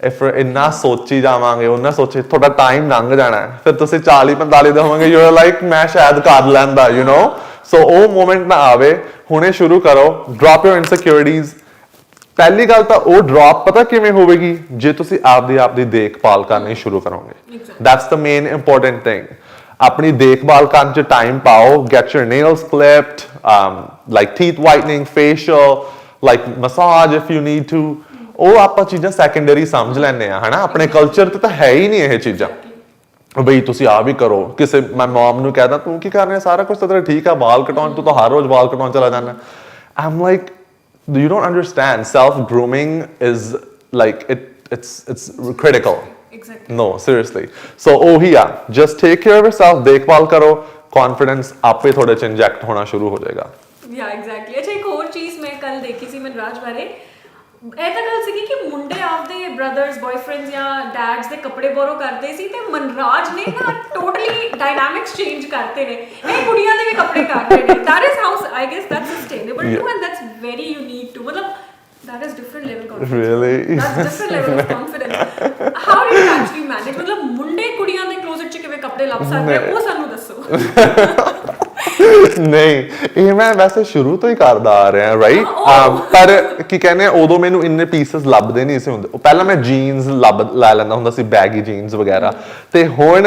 if ਇੰਨਾ ਸੋਚੀ ਜਾਵਾਂਗੇ ਉਹਨਾਂ ਸੋਚੇ ਤੁਹਾਡਾ ਟਾਈਮ ਲੰਘ ਜਾਣਾ ਹੈ, ਫਿਰ ਤੁਸੀਂ 40-45 ਦੇ ਹੋਵਾਂਗੇ, ਯੂ ਆਰ ਲਾਈਕ ਮੈਂ ਸ਼ਾਇਦ ਕਰ ਲੈਂਦਾ, ਯੂ ਨੋ. ਸੋ ਉਹ ਮੂਮੈਂਟ ਨਾ ਆਵੇ, ਹੁਣੇ ਸ਼ੁਰੂ ਕਰੋ. Drop your insecurities. ਪਹਿਲੀ ਗੱਲ ਤਾਂ ਉਹ ਡ੍ਰੌਪ ਪਤਾ ਕਿਵੇਂ ਹੋਵੇਗੀ, ਜੇ ਤੁਸੀਂ ਆਪ ਦੀ ਦੇਖਭਾਲ ਕਰਨੀ ਸ਼ੁਰੂ ਕਰੋਗੇ. That's the main important thing. ਆਪਣੀ ਦੇਖਭਾਲ ਕਰਨ 'ਚ ਟਾਈਮ ਪਾਓ. Get your nails clipped, like teeth whitening, facial, like massage if you need to. ਉਹ ਆਪਾਂ ਚੀਜ਼ਾਂ ਸੈਕੰਡਰੀ ਸਮਝ ਲੈਂਦੇ ਆ, ਹਨਾ. ਆਪਣੇ ਕਲਚਰ ਤੇ ਤਾਂ ਹੈ ਹੀ ਨਹੀਂ ਇਹ ਚੀਜ਼ਾਂ. ਬਈ ਤੁਸੀਂ ਆ ਵੀ ਕਰੋ. ਕਿਸੇ ਮੈਂ ਮਮ ਨੂੰ ਕਹਿਦਾ ਤੂੰ ਕੀ ਕਰ ਰਿਹਾ, ਸਾਰਾ ਕੁਝ ਤਾਂ ਤੇਰਾ ਠੀਕ ਆ, ਵਾਲ ਕਟਾਉਣ, ਤੂੰ ਤਾਂ ਹਰ ਰੋਜ਼ ਵਾਲ ਕਟਾਉਣ ਚਲਾ ਜਾਂਦਾ. ਆਮ like you don't understand, self grooming is like it's critical. Exactly. No, seriously. So ਉਹੀ ਆ, just take care of yourself, ਦੇਖਭਾਲ ਕਰੋ, confidence ਆਪੇ ਤੁਹਾਡੇ ਚ ਇੰਜੈਕਟ ਹੋਣਾ ਸ਼ੁਰੂ ਹੋ ਜਾਏਗਾ. Yeah, exactly. ਅੱਛਾ, ਇੱਕ ਹੋਰ ਚੀਜ਼ ਮੈਂ ਕੱਲ ਦੇਖੀ ਸੀ ਮਨਰਾਜ ਬਾਰੇ. ਇਹ ਤਾਂ ਗੱਲ ਸੀਗੀ ਕਿ ਮੁੰਡੇ ਆਪਦੇ ਬ੍ਰਦਰਸ, ਬॉयਫ੍ਰੈਂਡਸ ਜਾਂ ਡੈਡਸ ਦੇ ਕੱਪੜੇ ਬੋਰੋ ਕਰਦੇ ਸੀ, ਤੇ ਮਨਰਾਜ ਨੇ ਨਾ ਟੋਟਲੀ ਡਾਇਨਾਮਿਕਸ ਚੇਂਜ ਕਰਤੇ ਨੇ. ਇਹ ਕੁੜੀਆਂ ਦੇ ਵੀ ਕੱਪੜੇ ਕਰਦੇ ਨੇ. that is how I guess that's sustainable too, and that's very unique too. ਮਤਲਬ that is different level confidence. Really? That's different level of confidence. How do you actually manage? ਮਤਲਬ ਮੁੰਡੇ ਕੁੜੀਆਂ ਦੇ ਕਲੋਜ਼ਟ 'ਚ ਕਿਵੇਂ ਕੱਪੜੇ ਲੱਭ ਸਕਦੇ ਆ, ਉਹ ਸਾਨੂੰ ਦੱਸੋ. ਨਹੀਂ, ਇਹ ਮੈਂ ਵੈਸੇ ਸ਼ੁਰੂ ਤੋਂ ਹੀ ਕਰਦਾ ਆ ਰਿਹਾ, ਰਾਈਟ. ਪਰ ਕੀ ਕਹਿੰਦੇ ਆ, ਉਦੋਂ ਮੈਨੂੰ ਇੰਨੇ ਪੀਸਸ ਲੱਭਦੇ ਨਹੀਂ ਸੀ ਹੁੰਦੇ. ਪਹਿਲਾਂ ਮੈਂ ਜੀਨਸ ਲੈ ਲੈਂਦਾ ਹੁੰਦਾ ਸੀ, ਬੈਗੀ ਜੀਨਸ ਵਗੈਰਾ. ਤੇ ਹੁਣ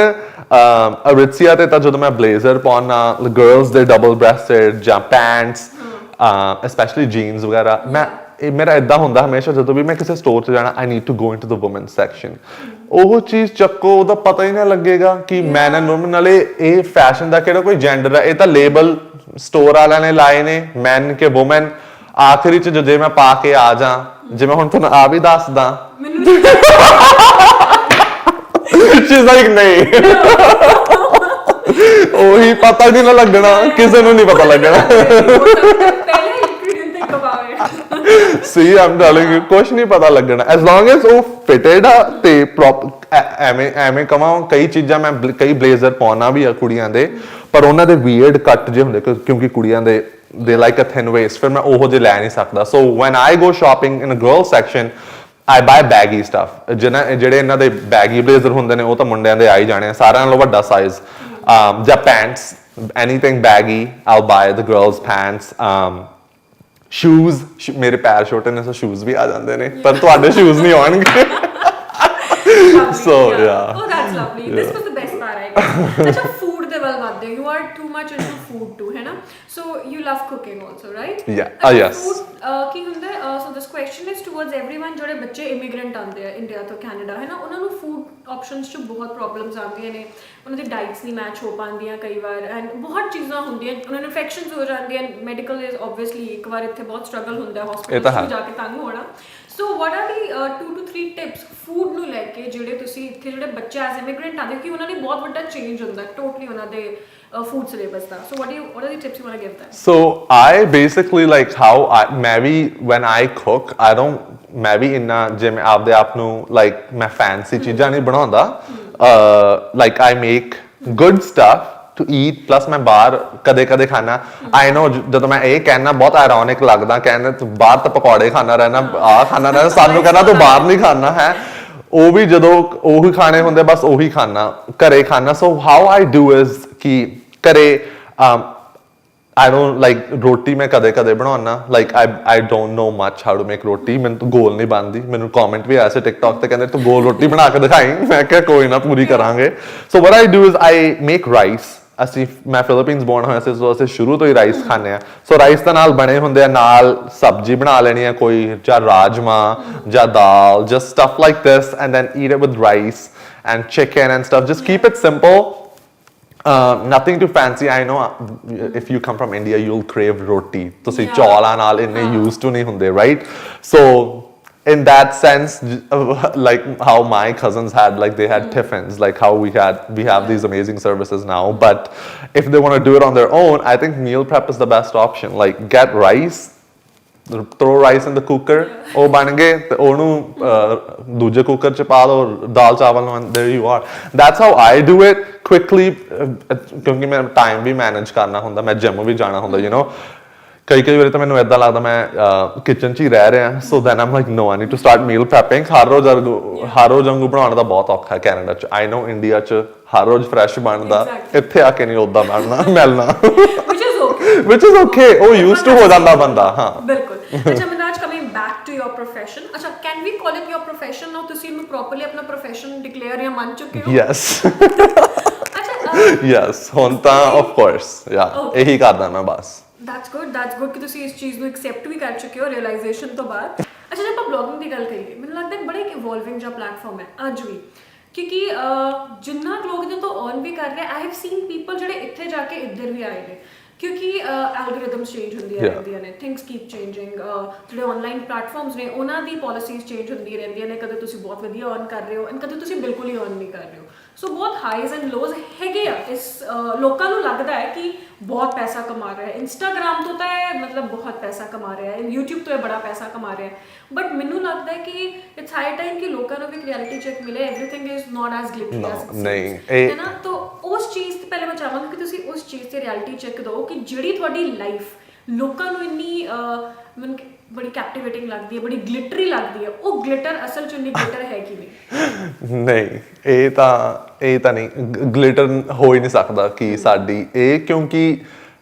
ਅਰਿਤਸੀਆ ਤੇ ਤਾਂ ਜਦੋਂ ਮੈਂ ਬਲੇਜ਼ਰ ਪਾਉਣਾ, ਗਰਲਸ ਦੇ ਡਬਲ ਬ੍ਰੈਸਟਡ ਜਾਂ ਪੈਂਟਸ, ਸਪੈਸ਼ਲੀ ਜੀਨਸ ਵਗੈਰਾ, ਮੇਰਾ ਇਦਾਂ ਹੁੰਦਾ ਹਮੇਸ਼ਾ ਜਦੋਂ ਵੀ ਮੈਂ ਕਿਸੇ ਸਟੋਰ 'ਚ ਜਾਣਾ, I need to go into the women's section. ਉਹ ਚੀਜ਼ ਚੱਕੋ, ਉਹਦਾ ਪਤਾ ਹੀ ਨਾ ਲੱਗੇਗਾ ਕਿ ਮੈਨ ਐਂਡ ਵੂਮਨ. ਨਾਲੇ ਇਹ ਫੈਸ਼ਨ ਦਾ ਕਿਹੜਾ ਕੋਈ ਜੈਂਡਰ ਹੈ, ਇਹ ਤਾਂ ਲੇਬਲ ਸਟੋਰ ਵਾਲਿਆਂ ਨੇ ਲਾਏ ਨੇ, ਮੈਨ ਕਿ ਵੂਮਨ. ਆਖਰੀ 'ਚ ਜੇ ਮੈਂ ਪਾ ਕੇ ਆ ਜਾ, ਜਿਵੇਂ ਹੁਣ ਤੁਹਾਨੂੰ ਆ ਵੀ ਦੱਸਦਾ, ਸ਼ੀ ਇਜ਼ ਲਾਈਕ ਨਹੀਂ, ਉਹੀ ਪਤਾ ਨਹੀਂ ਨਾ ਲੱਗਣਾ, ਕਿਸੇ ਨੂੰ ਨਹੀਂ ਪਤਾ ਲੱਗਣਾ. See, I'm telling you, ਕੁਛ ਨਹੀਂ ਪਤਾ ਲੱਗਣਾ as long as ਉਹ fitted ਆ ਤੇ ਐਵੇਂ ਕਵਾਂ. ਕਈ ਚੀਜ਼ਾਂ ਮੈਂ ਕਈ ਬਲੇਜ਼ਰ ਪਾਉਣਾ ਵੀ ਆ ਕੁੜੀਆਂ ਦੇ, ਪਰ ਉਹਨਾਂ ਦੇ weird ਕੱਟ ਜੇ ਹੁੰਦੇ, ਕਿਉਂਕਿ ਕੁੜੀਆਂ ਦੇ they like a thin waist, ਫਿਰ ਮੈਂ ਉਹੋ ਜਿਹੇ ਲੈ ਨਹੀਂ ਸਕਦਾ. So when I go shopping in a girl section, I buy baggy stuff. ਜਿਹੜੇ ਇਹਨਾਂ ਦੇ baggy blazer ਹੁੰਦੇ ਨੇ, ਉਹ ਤਾਂ ਮੁੰਡਿਆਂ ਦੇ ਆ ਹੀ ਜਾਣੇ ਆ, ਸਾਰਿਆਂ ਨਾਲੋਂ ਵੱਡਾ ਸਾਈਜ਼. ਜਾਂ pants, anything baggy, I'll buy the girls pants. Shoes, ਮੇਰੇ ਪੈਰ ਛੋਟੇ ਨੇ, ਸੋ ਸ਼ੂਜ਼ ਵੀ ਆ ਜਾਂਦੇ ਨੇ, ਪਰ ਤੁਹਾਡੇ ਸ਼ੂਜ਼ ਨਹੀਂ ਆਉਣਗੇ. So yeah. Oh, that's lovely. This was the best part, I guess. ਅੱਛਾ, food ਦੇ ਵੱਲ ਵੱਧਦੇ, you are too much into food too, ਹੈ ਨਾ? So you love cooking also, right? Yeah. Yes. Food ਕੀ ਹੁੰਦਾ ਹੈ? So this question is towards everyone. ਜਿਹੜੇ ਬੱਚੇ ਇਮੀਗ੍ਰੈਂਟ ਆਉਂਦੇ ਆ ਇੰਡੀਆ ਤੋਂ ਕੈਨੇਡਾ, ਹੈ ਨਾ, ਉਹਨਾਂ ਨੂੰ ਫੂਡ ਆਪਸ਼ਨਸ 'ਚ ਬਹੁਤ ਪ੍ਰੋਬਲਮਸ ਆਉਂਦੀਆਂ ਨੇ. ਉਹਨਾਂ ਦੀ ਡਾਈਟਸ ਨਹੀਂ ਮੈਚ ਹੋ ਪਾਉਂਦੀਆਂ ਕਈ ਵਾਰ, ਐਂਡ ਬਹੁਤ ਚੀਜ਼ਾਂ ਹੁੰਦੀਆਂ, ਉਹਨਾਂ ਨੂੰ ਇਨਫੈਕਸ਼ਨਸ ਹੋ ਜਾਂਦੀਆਂ. ਮੈਡੀਕਲ ਇਜ਼ ਓਬਵੀਅਸਲੀ ਇੱਕ ਵਾਰ ਇੱਥੇ ਬਹੁਤ ਸਟਰਗਲ ਹੁੰਦਾ ਹੈ ਹਸਪੀਟਲ 'ਚ ਜਾ ਕੇ ਤੰਗ ਹੋਣਾ. ਸੋ what are the 2 to 3 tips food ਨੂੰ ਲੈ ਕੇ, ਜਿਹੜੇ ਤੁਸੀਂ ਇੱਥੇ ਜਿਹੜੇ ਬੱਚੇ ਐਜ਼ ਇਮੀਗ੍ਰੈਂਟ ਆਉਂਦੇ, ਕਿ ਉਹਨਾਂ ਲਈ ਬਹੁਤ ਵੱਡਾ ਚੇਂਜ ਹੁੰਦਾ ਟੋਟਲੀ ਉਹਨਾਂ ਦੇ food syllabus the. So what are the tips you want to give them? So I basically like how maybe when I cook, I don't maybe ਇੰਨਾ ਜਿਵੇਂ ਆਪਦੇ ਆਪ ਨੂੰ like ਮੈਂ fancy ਚੀਜ਼ਾਂ ਨਹੀਂ ਬਣਾਉਂਦਾ. Like I make good stuff to eat, plus ਮੈਂ ਬਾਹਰ ਕਦੇ ਖਾਣਾ. I know ਜਦੋਂ ਮੈਂ ਇਹ ਕਹਿਣਾ ਬਹੁਤ ironic ਲੱਗਦਾ, ਕਹਿੰਦੇ ਤੂੰ ਬਾਹਰ ਤਾਂ ਪਕੌੜੇ ਖਾਣਾ ਰਹਿਣਾ, ਆਹ ਖਾਣਾ ਰਹਿਣਾ, ਸਾਨੂੰ ਕਹਿੰਦਾ ਤੂੰ ਬਾਹਰ ਨਹੀਂ ਖਾਣਾ ਹੈ. ਉਹ ਵੀ ਜਦੋਂ ਉਹੀ ਖਾਣੇ ਹੁੰਦੇ, ਬਸ ਉਹੀ ਖਾਣਾ, ਘਰੇ ਖਾਣਾ. So how I do is ਕਿ ਘਰੇ I don't like ਰੋਟੀ ਮੈਂ ਕਦੇ ਬਣਾਉਣਾ. Like I don't know much how to make ਰੋਟੀ. ਮੈਨੂੰ ਤਾਂ ਗੋਲ ਨਹੀਂ ਬਣਦੀ. ਮੈਨੂੰ ਕਮੈਂਟ ਵੀ ਆਇਆ ਸੀ TikTok ਤੇ, ਕਹਿੰਦੇ ਤੂੰ ਗੋਲ ਰੋਟੀ ਬਣਾ ਕੇ ਦਿਖਾਈ. ਮੈਂ ਕਿਹਾ ਕੋਈ ਨਾ, ਪੂਰੀ ਕਰਾਂਗੇ. So what I do is I make rice. ਅਸੀਂ ਮੈਂ ਫਿਲੀਪੀਨਸ ਬੋਰਨ ਹੋਇਆ ਸੀ ਸੋ ਅਸੀਂ ਸ਼ੁਰੂ ਤੋਂ ਹੀ ਰਾਈਸ ਖਾਂਦੇ ਆ ਸੋ ਰਾਈਸ ਦੇ ਨਾਲ ਬਣੇ ਹੁੰਦੇ ਆ ਨਾਲ ਸਬਜ਼ੀ ਬਣਾ ਲੈਣੀ ਹੈ ਕੋਈ ਜਾਂ ਰਾਜਮਾ ਜਾਂ ਦਾਲ just stuff like this and then eat it with rice and chicken and stuff just keep it simple nothing too fancy I know if you come from India you'll crave roti ਤੁਸੀਂ ਚੌਲਾਂ ਨਾਲ ਇੰਨੇ used to ਨਹੀਂ ਹੁੰਦੇ right so in that sense like how my cousins had like they had tiffins like how we have these amazing services now but if they want to do it on their own I think meal prep is the best option like get rice throw rice in the cooker ਉਹ ਬਣ ਗਏ ਤੇ ਉਹਨੂੰ ਦੂਜੇ cooker ਚ ਪਾ ਲਓ ਦਾਲ ਚਾਵਲ ਨੂੰ and there you are that's how I do it quickly ਕਿਉਂਕਿ ਮੈਂ ਟਾਈਮ ਵੀ ਮੈਨੇਜ ਕਰਨਾ ਹੁੰਦਾ ਮੈਂ ਜਿਮ ਵੀ ਜਾਣਾ ਹੁੰਦਾ you know ਕਈ ਵਾਰੀ ਤਾਂ ਮੈਨੂੰ ਇਦਾਂ ਲੱਗਦਾ ਮੈਂ ਕਿਚਨ 'ਚ ਹੀ ਰਹਿ ਰਿਹਾ so then um like no I need to start meal prepping ਹਰ ਰੋਜ਼ ਵਾਂਗੂ ਬਣਾਉਣ ਦਾ ਬਹੁਤ ਔਖਾ ਹੈ ਕੈਨੇਡਾ 'ਚ ਆਈ ਨੋ ਇੰਡੀਆ 'ਚ ਹਰ ਰੋਜ਼ ਫਰੈਸ਼ ਬਣਦਾ ਇੱਥੇ ਆ ਕੇ ਨਹੀਂ ਉਦਾਂ ਬਣਨਾ ਮਿਲਣਾ which is okay ਉਹ ਯੂਜ਼ਡ ਟੂ ਹੋ ਜਾਂਦਾ ਬੰਦਾ ਹਾਂ ਬਿਲਕੁਲ ਅੱਛਾ Manaj coming back to your profession ਅੱਛਾ can we call it your profession now ਤੁਸੀਂ ਇਹਨੂੰ ਪ੍ਰੋਪਰਲੀ ਆਪਣਾ ਪ੍ਰੋਫੈਸ਼ਨ ਡਿਕਲੇਅਰ ਜਾਂ ਮੰਨ ਚੁੱਕੇ ਹੋ ਯੈਸ ਯੈਸ ਹੁਣ ਤਾਂ ਆਫ ਕੋਰਸ ਯਾ ਇਹੀ ਕਰਦਾ ਮੈਂ ਬਸ that's good ਕਿ ਤੁਸੀਂ ਇਸ ਚੀਜ਼ ਨੂੰ ਐਕਸੈਪਟ ਵੀ ਕਰ ਚੁੱਕੇ ਹੋ ਰਿਅਲਾਈਜੇਸ਼ਨ ਤੋਂ ਬਾਅਦ ਅੱਛਾ ਜੇ ਆਪਾਂ ਬਲੌਗਿੰਗ ਦੀ ਗੱਲ ਕਰੀਏ ਮੈਨੂੰ ਲੱਗਦਾ ਹੈ ਬੜਾ ਇੱਕ ਇਵੋਲਵਿੰਗ ਜਿਹਾ ਪਲੇਟਫਾਰਮ ਹੈ ਅੱਜ ਵੀ ਕਿਉਂਕਿ ਜਿੰਨਾ ਲੋਕ ਇਹਦੇ ਤੋਂ ਅਰਨ ਵੀ ਕਰ ਰਹੇ ਆਈ ਹੈਵ ਸੀਨ ਪੀਪਲ ਜਿਹੜੇ ਇੱਥੇ ਜਾ ਕੇ ਇੱਧਰ ਵੀ ਆਏ ਨੇ ਕਿਉਂਕਿ ਐਲਗੋਰਿਦਮਸ ਚੇਂਜ ਹੁੰਦੀਆਂ ਰਹਿੰਦੀਆਂ ਨੇ ਥਿੰਗਸ ਕੀਪ ਚੇਂਜਿੰਗ ਜਿਹੜੇ ਆਨਲਾਈਨ ਪਲੇਟਫਾਰਮਸ ਨੇ ਉਹਨਾਂ ਦੀ ਪਾਲਿਸੀਜ਼ ਚੇਂਜ ਹੁੰਦੀਆਂ ਰਹਿੰਦੀਆਂ ਨੇ ਕਦੇ ਤੁਸੀਂ ਬਹੁਤ ਵਧੀਆ ਅਰਨ ਕਰ ਰਹੇ ਹੋ ਐਂਡ ਕਦੇ ਤੁਸੀਂ ਬਿਲਕੁਲ ਹੀ ਅਰਨ ਨਹੀਂ ਕਰ ਰਹੇ ਹੋ ਸੋ ਬਹੁਤ ਹਾਈਜ਼ ਐਂਡ ਲੋਜ਼ ਹੈਗੇ ਆ ਇਸ ਲੋਕਾਂ ਨੂੰ ਲੱਗਦਾ ਹੈ ਕਿ ਬਹੁਤ ਪੈਸਾ ਕਮਾ ਰਿਹਾ ਹੈ ਇੰਸਟਾਗ੍ਰਾਮ ਤੋਂ ਤਾਂ ਇਹ ਮਤਲਬ ਬਹੁਤ ਪੈਸਾ ਕਮਾ ਰਿਹਾ ਹੈ YouTube ਤੋਂ ਇਹ ਬੜਾ ਪੈਸਾ ਕਮਾ ਰਿਹਾ ਹੈ ਬਟ ਮੈਨੂੰ ਲੱਗਦਾ ਹੈ ਕਿ ਇਟਸ ਹਾਈ ਟਾਈਮ ਕਿ ਲੋਕਾਂ ਨੂੰ ਵੀ ਇੱਕ ਰਿਐਲਿਟੀ ਚੈੱਕ ਮਿਲੇ everything is not as glittery as ਨਹੀਂ ਹੈ ਨਾ ਤਾਂ ਉਸ ਚੀਜ਼ ਤੇ ਪਹਿਲੇ ਮੈਂ ਚਾਹਾਂਗੀ ਕਿ ਤੁਸੀਂ ਉਸ ਚੀਜ਼ ਤੇ ਰਿਐਲਿਟੀ ਚੈੱਕ ਦਿਓ ਕਿ ਜਿਹੜੀ ਤੁਹਾਡੀ ਲਾਈਫ ਲੋਕਾਂ ਨੂੰ ਇੰਨੀ ਮੈਨੂੰ ਬੜੀ ਕੈਪਟੀਵੇਟਿੰਗ ਲੱਗਦੀ ਹੈ ਬੜੀ ਗਲਿਟਰੀ ਲੱਗਦੀ ਹੈ ਉਹ ਗਲਿਟਰ ਅਸਲ ਚ ਇੰਨੀ ਗਲਿਟਰ ਹੈ ਕਿ ਨਹੀਂ ਇਹ ਤਾਂ ਨਹੀਂ ਗਲਿਟਰ ਹੋ ਹੀ ਨਹੀਂ ਸਕਦਾ ਕਿ ਸਾਡੀ ਇਹ ਕਿਉਂਕਿ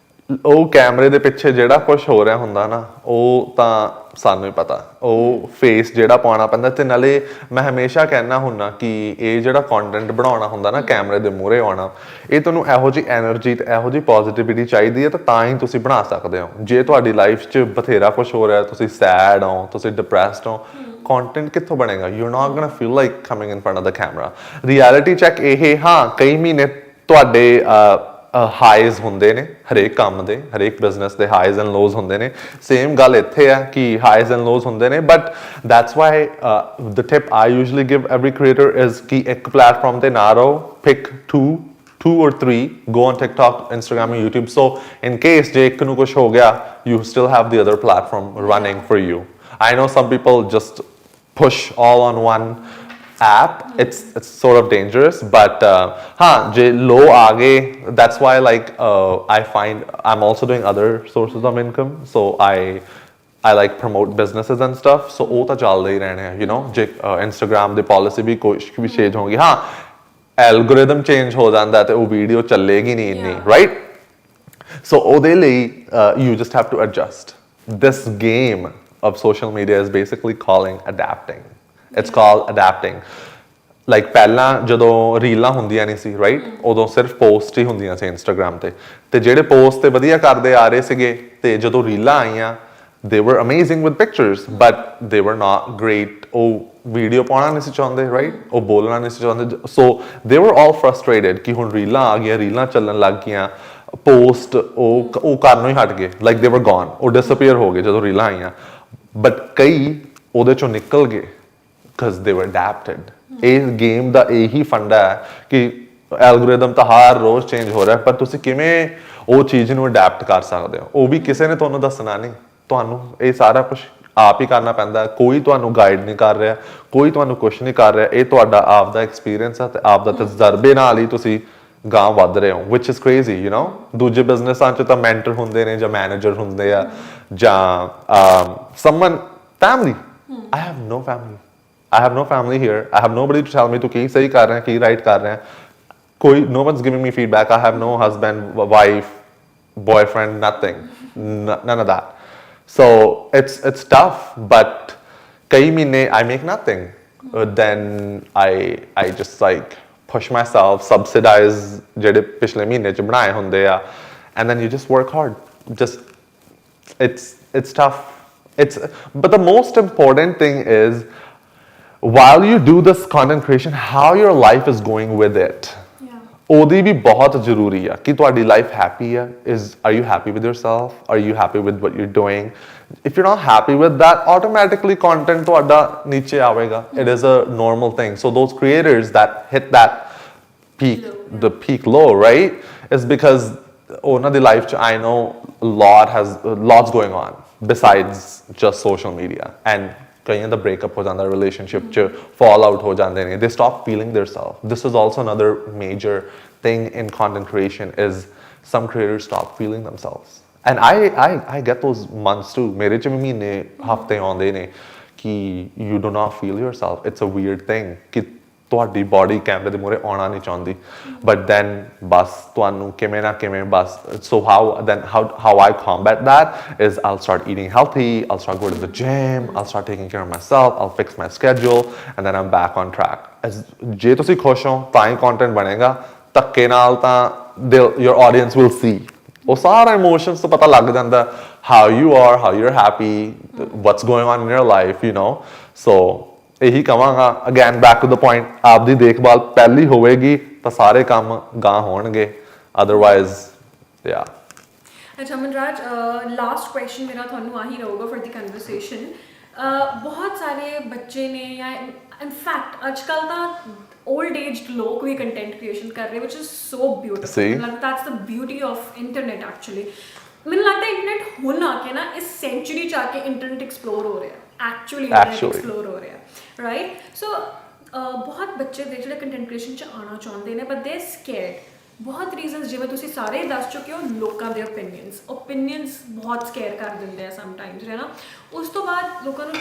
ਉਹ ਕੈਮਰੇ ਦੇ ਪਿੱਛੇ ਜਿਹੜਾ ਕੁਝ ਹੋ ਰਿਹਾ ਹੁੰਦਾ ਨਾ ਉਹ ਤਾਂ ਸਾਨੂੰ ਹੀ ਪਤਾ ਉਹ ਫੇਸ ਜਿਹੜਾ ਪਾਉਣਾ ਪੈਂਦਾ ਤੇ ਨਾਲੇ ਮੈਂ ਹਮੇਸ਼ਾ ਕਹਿਣਾ ਹੁੰਦਾ ਕਿ ਇਹ ਜਿਹੜਾ ਕੰਟੈਂਟ ਬਣਾਉਣਾ ਹੁੰਦਾ ਨਾ ਕੈਮਰੇ ਦੇ ਮੂਹਰੇ ਆਉਣਾ ਇਹ ਤੁਹਾਨੂੰ ਇਹੋ ਜਿਹੀ એનર્ਜੀ ਤੇ ਇਹੋ ਜਿਹੀ ਪੋਜ਼ਿਟਿਵਿਟੀ ਚਾਹੀਦੀ ਹੈ ਤਾਂ ਹੀ ਤੁਸੀਂ ਬਣਾ ਸਕਦੇ ਹੋ ਜੇ ਤੁਹਾਡੀ ਲਾਈਫ 'ਚ ਬਥੇਰਾ ਕੁਝ ਹੋ ਰਿਹਾ ਤੁਸੀਂ ਸੈਡ ਹੋ ਤੁਸੀਂ ਡਿਪਰੈਸਡ ਹੋ ਕੰਟੈਂਟ ਕਿੱਥੋਂ ਬਣੇਗਾ you are not ਗੋਣਾ feel like coming in front of the camera reality check ਇਹ ਹਾਂ ਕਈ ਮਹੀਨੇ ਤੁਹਾਡੇ ਹਾਈਜ਼ ਹੁੰਦੇ ਨੇ ਹਰੇਕ ਕੰਮ ਦੇ ਹਰੇਕ ਬਿਜ਼ਨਸ ਦੇ ਹਾਈਜ਼ ਐਂਡ ਲੋਜ਼ ਹੁੰਦੇ ਨੇ ਸੇਮ ਗੱਲ ਇੱਥੇ ਆ ਕਿ ਹਾਈਜ਼ ਐਂਡ ਲੋਜ਼ ਹੁੰਦੇ ਨੇ but that's why the tip I usually give every creator is ਕਿ ਇੱਕ ਪਲੇਟਫਾਰਮ ਤੇ ਨਾ ਰਹੋ pick two or three go on TikTok, Instagram and YouTube so in case ਜੇ ਇੱਕ ਨੂੰ ਕੁਝ ਹੋ ਗਿਆ you still have the other platform running for you I know some people just push all on one app it's sort of dangerous but je low aage that's why like I find I'm also doing other sources of income so I like promote businesses and stuff so ਉਹ ਤਾਂ ਚੱਲਦੇ ਹੀ ਰਹਿਣੇ you know ਜੇ Instagram ਦੀ policy ਵੀ ਕੁਝ ਵੀ change ਹੋਗੀ algorithm change ਹੋ ਜਾਂਦਾ ਤੇ ਉਹ ਵੀਡੀਓ ਚੱਲੇਗੀ ਨਹੀਂ ਇੰਨੀ ਰਾਈਟ ਸੋ ਉਹਦੇ ਲਈ you just have to adjust this game of social media is basically calling adapting it's called adapting like ਪਹਿਲਾਂ ਜਦੋਂ ਰੀਲਾਂ ਹੁੰਦੀਆਂ ਨਹੀਂ ਸੀ ਰਾਈਟ ਉਦੋਂ ਸਿਰਫ ਪੋਸਟ ਹੀ ਹੁੰਦੀਆਂ ਸੀ ਇੰਸਟਾਗ੍ਰਾਮ ਤੇ ਜਿਹੜੇ ਪੋਸਟ ਤੇ ਵਧੀਆ ਕਰਦੇ ਆ ਰਹੇ ਸੀਗੇ ਤੇ ਜਦੋਂ ਰੀਲਾਂ ਆਈਆਂ they were amazing with pictures but they were not great ਉਹ ਵੀਡੀਓ ਪਾਉਣਾ ਨਹੀਂ ਸੀ ਚਾਹੁੰਦੇ ਰਾਈਟ ਉਹ ਬੋਲਣਾ ਨਹੀਂ ਸੀ ਚਾਹੁੰਦੇ so they were all frustrated ਕਿ ਹੁਣ ਰੀਲਾਂ ਆ ਗਈਆਂ ਰੀਲਾਂ ਚੱਲਣ ਲੱਗ ਗਈਆਂ ਪੋਸਟ ਉਹ ਕਰਨੋਂ ਹੀ ਹਟ ਗਏ like they were gone ਉਹ disappear ਹੋ ਗਏ ਜਦੋਂ ਰੀਲਾਂ ਆਈਆਂ but ਕਈ ਉਹਦੇ ਚੋਂ ਨਿਕਲ ਗਏ because they were adapted ਇਹ ਗੇਮ ਦਾ ਇਹੀ ਫੰਡਾ ਹੈ ਕਿ ਐਲਗੋਰਿਦਮ ਤਾਂ ਹਰ ਰੋਜ਼ ਚੇਂਜ ਹੋ ਰਿਹਾ ਪਰ ਤੁਸੀਂ ਕਿਵੇਂ ਉਹ ਚੀਜ਼ ਨੂੰ ਅਡੈਪਟ ਕਰ ਸਕਦੇ ਹੋ ਉਹ ਵੀ ਕਿਸੇ ਨੇ ਤੁਹਾਨੂੰ ਦੱਸਣਾ ਨਹੀਂ ਤੁਹਾਨੂੰ ਇਹ ਸਾਰਾ ਕੁਝ ਆਪ ਹੀ ਕਰਨਾ ਪੈਂਦਾ ਕੋਈ ਤੁਹਾਨੂੰ ਗਾਈਡ ਨਹੀਂ ਕਰ ਰਿਹਾ ਕੋਈ ਤੁਹਾਨੂੰ ਕੁਝ ਨਹੀਂ ਕਰ ਰਿਹਾ ਇਹ ਤੁਹਾਡਾ ਆਪ ਦਾ ਐਕਸਪੀਰੀਅੰਸ ਹੈ ਤੇ ਆਪ ਦਾ ਤਜਰਬੇ ਨਾਲ ਹੀ ਤੁਸੀਂ ਗਾਂਹ ਵੱਧ ਰਹੇ ਹੋ which is crazy you know ਦੂਜੇ ਬਿਜ਼ਨਸਾਂ 'ਚ ਤਾਂ ਮੈਂਟਰ ਹੁੰਦੇ ਨੇ ਜਾਂ ਮੈਨੇਜਰ ਹੁੰਦੇ ਆ ਜਾਂ someone family I have no family here I have nobody to tell me to ਕੀ ਸਹੀ ਕਰ ਰਿਹਾ ਕੀ ਰਾਈਟ ਕਰ ਰਿਹਾ ਕੋਈ no one's giving me feedback I have no husband wife boyfriend nothing none of that so it's tough but kai mahine I make nothing then I just like push myself, subsidize ਜਿਹੜੇ ਪਿਛਲੇ ਮਹੀਨੇ ਚ ਬਣਾਏ ਹੁੰਦੇ ਆ, and then you just work hard. Just it's tough. But the most important thing is while you do this content creation, how your life is going with it. ਉਹਦੀ ਵੀ ਬਹੁਤ ਜ਼ਰੂਰੀ ਆ ਕਿ ਤੁਹਾਡੀ ਲਾਈਫ ਹੈਪੀ ਆ, are you happy with yourself, are you happy with what you're doing? If you're not happy with that, automatically content ਤੁਹਾਡਾ ਨੀਚੇ ਆਵੇਗਾ. It is a normal thing. So those creators that hit that peak, the peak low, right, is because ਉਹਨਾਂ ਦੀ life ਚ I know lots going on besides just social media, and ਕਈਆਂ ਦਾ breakup ਹੋ ਜਾਂਦਾ relationship ਚ, fall out ਹੋ ਜਾਂਦੇ ਨੇ, they stop feeling their self. This is also another major thing in content creation is some creators stop feeling themselves. And I get those months too. ਮੇਰੇ ਚ ਵੀ ਮਹੀਨੇ ਹਫ਼ਤੇ ਆਉਂਦੇ ਨੇ ਕਿ you do not feel yourself. It's a weird thing ਕਿ ਤੁਹਾਡੀ body ਕੈਮਰੇ ਦੇ ਮੂਹਰੇ ਆਉਣਾ ਨਹੀਂ ਚਾਹੁੰਦੀ, but then ਬਸ ਤੁਹਾਨੂੰ ਕਿਵੇਂ ਨਾ ਕਿਵੇਂ ਬਸ. So how I combat that is I'll start eating healthy, I'll start going to the gym, I'll start taking care of myself, I'll fix my schedule, and then I'm back on track. ਜੇ ਤੁਸੀਂ ਖੁਸ਼ ਹੋ ਤਾਂ ਹੀ content ਬਣੇਗਾ, ਧੱਕੇ ਨਾਲ ਤਾਂ your audience will see. ਉਹ ਸਾਰਾ ਇਮੋਸ਼ਨਸ ਤੋਂ ਪਤਾ ਲੱਗ ਜਾਂਦਾ, how you are, how you're happy, what's going on in your life, you know. So ਇਹੀ ਕਵਾਂਗਾ, again back to the point, ਆਪਦੀ ਦੇਖਭਾਲ ਪਹਿਲੀ ਹੋਵੇਗੀ ਤਾਂ ਸਾਰੇ ਕੰਮ ਗਾਂ ਹੋਣਗੇ, ਅਦਰਵਾਈਜ਼ ਯਾ. ਅੱਛਾ ਮਨਰਾਜ, ਲਾਸਟ ਕੁਐਸਚਨ ਮੇਰਾ ਤੁਹਾਨੂੰ ਆਹੀ ਰਹੂਗਾ ਫॉर ਦ ਕਨਵਰਸੇਸ਼ਨ. ਬਹੁਤ ਸਾਰੇ ਬੱਚੇ ਨੇ ਜਾਂ ਇਨਫੈਕਟ ਅੱਜ ਕੱਲ੍ਹ ਤਾਂ ओल्ड एज्ड लोग भी कंटेंट क्रिएशन कर रहे हैं, which is so beautiful. मतलब that's the beauty of internet actually. ਮੈਨੂੰ ਲੱਗਦਾ ਇੰਟਰਨੈਟ ਹੁਣ ਆ ਕੇ ਨਾ ਇਸ ਸੈਂਚੁਰੀ ਚ ਆ ਕੇ ਇੰਟਰਨੈਟ ਐਕਸਪਲੋਰ ਹੋ ਰਿਹਾ, ਐਕਚੁਅਲੀ ਇੰਟਰਨੈਟ ਐਕਸਪਲੋਰ ਹੋ ਰਿਹਾ, ਰਾਈਟ? ਸੋ ਬਹੁਤ ਬੱਚੇ ਦੇ ਜਿਹੜੇ ਕੰਟੈਂਟ ਕ੍ਰੀਏਸ਼ਨ ਚ ਆਉਣਾ ਚਾਹੁੰਦੇ ਨੇ ਬਟ ਦੇ ਆਰ ਸਕੇਅਰਡ. ਬਹੁਤ ਰੀਜ਼ਨਸ ਜਿਵੇਂ ਤੁਸੀਂ ਸਾਰੇ ਦੱਸ ਚੁੱਕੇ ਹੋ, ਲੋਕਾਂ ਦੇ ਓਪੀਨੀਅਨਸ ਬਹੁਤ ਸਕੇਅਰ ਕਰ ਦਿੰਦੇ ਆ ਸਮਟਾਈਮਸ, ਹੈ ਨਾ. ਉਸ ਤੋਂ ਬਾਅਦ ਲੋਕਾਂ ਨੂੰ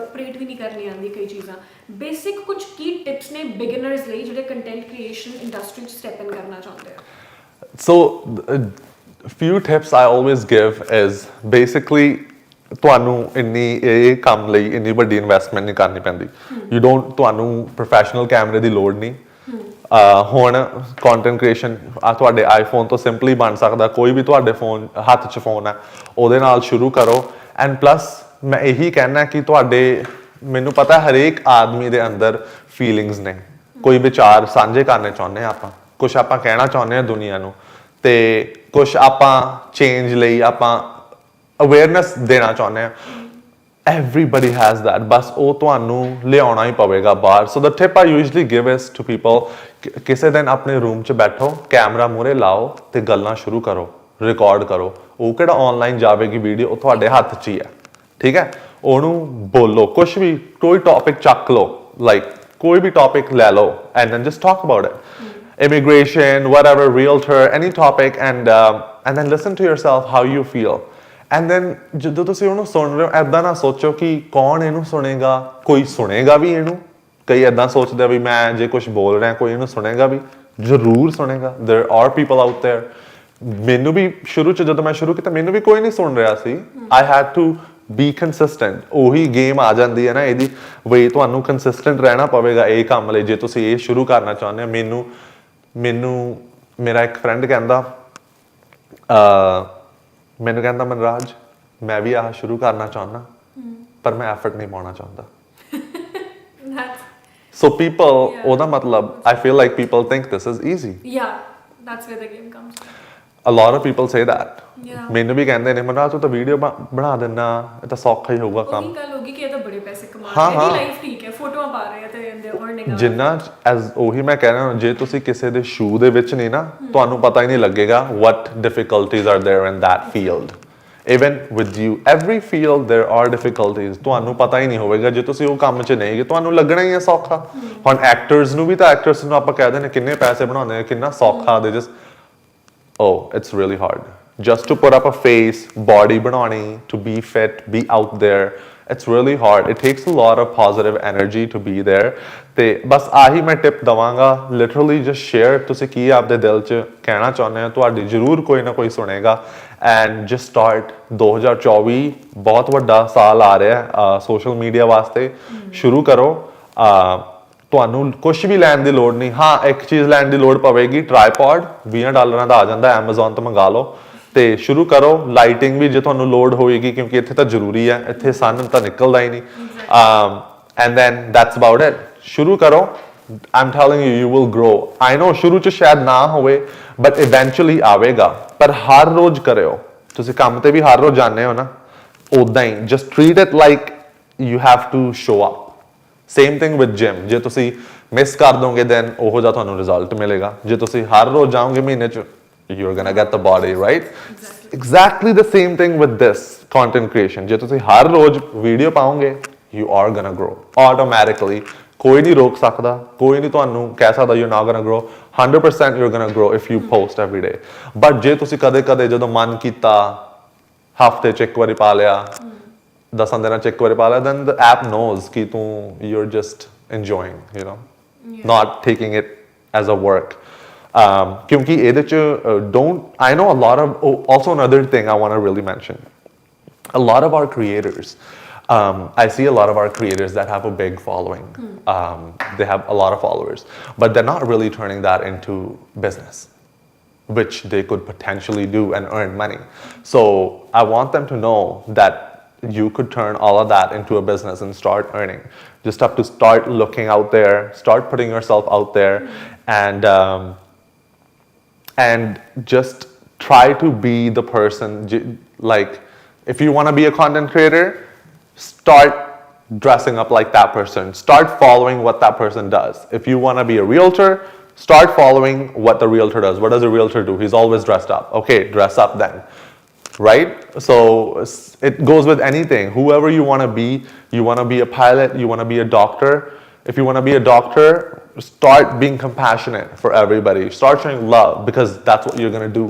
ਆਪਰੇਟ ਵੀ ਨਹੀਂ ਕਰਨੀ ਆਉਂਦੀ ਕਈ ਚੀਜ਼ਾਂ. ਬੇਸਿਕ ਕੁਝ ਕੀ ਟਿਪਸ ਨੇ ਬਿਗਨਰਸ ਲਈ ਜਿਹੜੇ ਕੰਟੈਂਟ ਕ੍ਰੀਏਸ਼ਨ ਇੰਡਸਟਰੀ 'ਚ ਸਟੈਪ ਇਨ ਕਰਨਾ ਚਾਹੁੰਦੇ ਆ? So few tips I always give is basically ਤੁਹਾਨੂੰ ਇੰਨੀ ਇਹ ਕੰਮ ਲਈ ਇੰਨੀ ਵੱਡੀ ਇਨਵੈਸਟਮੈਂਟ ਨਹੀਂ ਕਰਨੀ ਪੈਂਦੀ. ਤੁਹਾਨੂੰ ਪ੍ਰੋਫੈਸ਼ਨਲ ਕੈਮਰੇ ਦੀ ਲੋੜ ਨਹੀਂ. ਹੁਣ ਕੰਟੈਂਟ ਕ੍ਰੀਏਸ਼ਨ ਤੁਹਾਡੇ ਆਈਫੋਨ ਤੋਂ ਸਿੰਪਲੀ ਬਣ ਸਕਦਾ. ਕੋਈ ਵੀ ਤੁਹਾਡੇ ਫੋਨ ਹੱਥ 'ਚ ਫੋਨ ਹੈ, ਉਹਦੇ ਨਾਲ ਸ਼ੁਰੂ ਕਰੋ. ਐਂਡ ਪਲੱਸ ਮੈਂ ਇਹੀ ਕਹਿਣਾ ਕਿ ਮੈਨੂੰ ਪਤਾ ਹਰੇਕ ਆਦਮੀ ਦੇ ਅੰਦਰ ਫੀਲਿੰਗਸ ਨੇ, ਕੋਈ ਵਿਚਾਰ ਸਾਂਝੇ ਕਰਨੇ ਚਾਹੁੰਦੇ ਹਾਂ ਆਪਾਂ, ਕੁਛ ਆਪਾਂ ਕਹਿਣਾ ਚਾਹੁੰਦੇ ਹਾਂ ਦੁਨੀਆ ਨੂੰ, ਤੇ ਕੁਛ ਆਪਾਂ ਚੇਂਜ ਲਈ ਆਪਾਂ ਅਵੇਅਰਨੈਸ ਦੇਣਾ ਚਾਹੁੰਦੇ ਹਾਂ. Everybody has that. ਬਸ ਉਹ ਤੁਹਾਨੂੰ ਲਿਆਉਣਾ ਹੀ ਪਵੇਗਾ ਬਾਹਰ. So the tip I usually give is to people, ਕਿਸੇ ਦਿਨ ਆਪਣੇ ਰੂਮ 'ਚ ਬੈਠੋ, ਕੈਮਰਾ ਮੂਹਰੇ ਲਾਓ ਤੇ ਗੱਲਾਂ ਸ਼ੁਰੂ ਕਰੋ, ਰਿਕਾਰਡ ਕਰੋ. ਉਹ ਕਿਹੜਾ ਆਨਲਾਈਨ ਜਾਵੇਗੀ ਵੀਡੀਓ, ਉਹ ਤੁਹਾਡੇ ਹੱਥ 'ਚ ਹੀ ਹੈ, ਠੀਕ ਹੈ? ਉਹਨੂੰ ਬੋਲੋ, ਕੁਛ ਵੀ, ਕੋਈ ਟੌਪਿਕ ਚੱਕ ਲਓ, ਲਾਈਕ ਕੋਈ ਵੀ ਟੌਪਿਕ ਲੈ ਲਓ and then just talk about it. Immigration, whatever, realtor, any topic, and then listen to yourself how you feel. And then ਜਦੋਂ ਤੁਸੀਂ ਉਹਨੂੰ ਸੁਣ ਰਹੇ ਹੋ, ਐਦਾਂ ਨਾ ਸੋਚੋ ਕਿ ਕੌਣ ਇਹਨੂੰ ਸੁਣੇਗਾ, ਕੋਈ ਸੁਣੇਗਾ ਵੀ ਇਹਨੂੰ. ਕਈ ਐਦਾਂ ਸੋਚਦੇ ਆ ਵੀ ਮੈਂ ਜੇ ਕੁਝ ਬੋਲ ਰਿਹਾ ਕੋਈ ਇਹਨੂੰ ਸੁਣੇਗਾ ਵੀ, ਜ਼ਰੂਰ ਸੁਣੇਗਾ. there are people out there. ਮੈਨੂੰ ਵੀ ਸ਼ੁਰੂ 'ਚ ਜਦੋਂ ਮੈਂ ਸ਼ੁਰੂ ਕੀਤਾ ਮੈਨੂੰ ਵੀ ਕੋਈ ਨਹੀਂ ਸੁਣ ਰਿਹਾ ਸੀ. I had to be consistent. ਉਹੀ ਗੇਮ ਆ ਜਾਂਦੀ ਹੈ ਨਾ ਇਹਦੀ, ਵੀ ਤੁਹਾਨੂੰ ਕੰਸਿਸਟੈਂਟ ਰਹਿਣਾ ਪਵੇਗਾ ਇਹ ਕੰਮ ਲਈ ਜੇ ਤੁਸੀਂ ਇਹ ਸ਼ੁਰੂ ਕਰਨਾ ਚਾਹੁੰਦੇ ਹੋ. ਮੈਨੂੰ ਮੇਰਾ ਇੱਕ ਫਰੈਂਡ ਕਹਿੰਦਾ, ਮਨਰਾਜ ਮੈਂ ਵੀ ਆਹ ਸ਼ੁਰੂ ਕਰਨਾ ਚਾਹੁੰਦਾ ਪਰ ਮੈਂ ਐਫਰਟ ਨਹੀਂ ਪਾਉਣਾ ਚਾਹੁੰਦਾ. So people, ਉਹਦਾ ਮਤਲਬ I feel like people think this is easy. Yeah, that's where the game comes. A lot of people say that. ਮੈਨੂੰ ਵੀ ਕਹਿੰਦੇ ਨੇ, ਮਨਰਾਜ ਤੂੰ ਤਾਂ ਵੀਡੀਓ ਬਣਾ ਦੇਣਾ, ਇਹ ਤਾਂ ਸੌਖਾ ਹੀ ਹੋਊਗਾ ਕੰਮ. ਉਹੀ ਗੱਲ ਹੋਗੀ ਕਿ ਇਹ ਤਾਂ ਬੜੇ ਪੈਸੇ ਕਮਾ ਰਹੇ ਨੇ, ਇਹਦੀ ਲਾਈਫ ਠੀਕ ਹੈ, ਫੋਟੋਆਂ ਪਾ ਰਹੇ ਆ ਤੇ ਦੇ ਅਰਨਿੰਗ. ਜਿੰਨਾ ਉਹੀ ਮੈਂ ਕਹਿ ਰਿਹਾ, ਜੇ ਤੁਸੀਂ ਕਿਸੇ ਦੇ ਸ਼ੂ ਦੇ ਵਿੱਚ ਨਹੀਂ ਨਾ, ਤੁਹਾਨੂੰ ਪਤਾ ਹੀ ਨਹੀਂ ਲੱਗੇਗਾ what difficulties are there in that field. Even with you, every field there are difficulties. ਤੁਹਾਨੂੰ ਪਤਾ ਹੀ ਨਹੀਂ ਹੋਵੇਗਾ ਜੇ ਤੁਸੀਂ ਉਹ ਕੰਮ 'ਚ ਨਹੀਂ ਗਏ, ਤੁਹਾਨੂੰ ਲੱਗਣਾ ਹੀ ਹੈ ਸੌਖਾ. ਹੁਣ ਐਕਟਰਸ ਨੂੰ ਵੀ ਤਾਂ ਐਕਟਰਸ ਨੂੰ ਆਪਾਂ ਕਹਿ ਦਿੰਦੇ ਕਿੰਨੇ ਪੈਸੇ ਬਣਾਉਂਦੇ ਨੇ, ਕਿੰਨਾ ਸੌਖਾ. ਦੇ just it's really hard just to put up a face, body ਬਣਾਉਣੀ, to be fit, be out there. It's really hard. It takes a lot of positive energy to be there. ਤੇ ਬਸ ਆਹੀ ਮੈਂ ਟਿਪ ਦਵਾਂਗਾ, literally just share. ਤੁਸੀਂ ਕੀ ਆਪਦੇ ਦਿਲ 'ਚ ਕਹਿਣਾ ਚਾਹੁੰਦੇ ਹੋ, ਤੁਹਾਡੀ ਜ਼ਰੂਰ ਕੋਈ ਨਾ ਕੋਈ ਸੁਣੇਗਾ. And just start. 2024 ਬਹੁਤ ਵੱਡਾ ਸਾਲ ਆ ਰਿਹਾ ਸੋਸ਼ਲ ਮੀਡੀਆ ਵਾਸਤੇ. ਸ਼ੁਰੂ ਕਰੋ. ਤੁਹਾਨੂੰ ਕੁਝ ਵੀ ਲੈਣ ਦੀ ਲੋੜ ਨਹੀਂ। ਹਾਂ, ਇੱਕ ਚੀਜ਼ ਲੈਣ ਦੀ ਲੋੜ ਪਵੇਗੀ, ਟ੍ਰਾਈਪੋਡ $20 ਦਾ ਆ ਜਾਂਦਾ, Amazon ਤੋਂ ਮੰਗਾ ਲਓ ਤੇ ਸ਼ੁਰੂ ਕਰੋ। ਲਾਈਟਿੰਗ ਵੀ ਜੇ ਤੁਹਾਨੂੰ ਲੋੜ ਹੋਏਗੀ, ਕਿਉਂਕਿ ਇੱਥੇ ਤਾਂ ਜ਼ਰੂਰੀ ਹੈ, ਇੱਥੇ ਸਨ ਤਾਂ ਨਿਕਲਦਾ ਹੀ ਨਹੀਂ। And then that's about it. ਸ਼ੁਰੂ ਕਰੋ। I'm telling you, you will grow. I know ਸ਼ੁਰੂ ਚ ਸ਼ਾਇਦ ਨਾ ਹੋਵੇ, but eventually ਆਵੇਗਾ। ਪਰ ਹਰ ਰੋਜ਼ ਕਰਿਓ। ਤੁਸੀਂ ਕੰਮ ਤੇ ਵੀ ਹਰ ਰੋਜ਼ ਜਾਂਦੇ ਹੋ ਨਾ, ਉਦਾਂ ਹੀ just treat it like you have to show up. Same thing with gym. ਜੇ ਤੁਸੀਂ ਮਿਸ ਕਰ ਦੋਗੇ then ਉਹੋ ਜਿਹਾ ਤੁਹਾਨੂੰ ਰਿਜ਼ਲਟ ਮਿਲੇਗਾ। ਜੇ ਤੁਸੀਂ ਹਰ ਰੋਜ਼ ਜਾਓਗੇ ਮਹੀਨੇ ਚ, you're gonna get the body, right? Exactly the same thing with this content creation. ਜੇ ਤੁਸੀਂ ਹਰ ਰੋਜ਼ ਵੀਡੀਓ ਪਾਓਗੇ, you are gonna grow automatically. ਕੋਈ ਨਹੀਂ ਰੋਕ ਸਕਦਾ, ਕੋਈ ਨਹੀਂ ਤੁਹਾਨੂੰ ਕਹਿ ਸਕਦਾ you're not gonna grow. 100% you're gonna grow if you post every day. But ਜੇ ਤੁਸੀਂ ਕਦੇ-ਕਦੇ ਜਦੋਂ ਮਨ ਕੀਤਾ, ਹਫਤੇ ਚ ਇੱਕ ਵਾਰੀ ਪਾ ਲਿਆ, 10 ਦਿਨਾਂ ਚ ਇੱਕ ਵਾਰੀ ਪਾ ਲਿਆ, then the app knows ਕਿ ਤੂੰ you're just enjoying, you know, not taking it as a work. ਕਿਉਂਕਿ ਇਹਦੇ ਚ don't, I know a lot of, also another thing I want to really mention, a lot of our creators, I see a lot of our creators that have a big following. They have a lot of followers, but they're not really turning that into business, which they could potentially do and earn money. So I want them to know that you could turn all of that into a business and start earning. Just have to start looking out there, start putting yourself out there, and just try to be the person. Like, if you want to be a content creator, start dressing up like that person. Start following what that person does. If you want to be a realtor, start following what the realtor does. What does a realtor do? He's always dressed up. Okay, dress up then. Right? So it goes with anything. Whoever you want to be a pilot, you want to be a doctor. If you want to be a doctor, start being compassionate for everybody. Start showing love, because that's what you're going to do.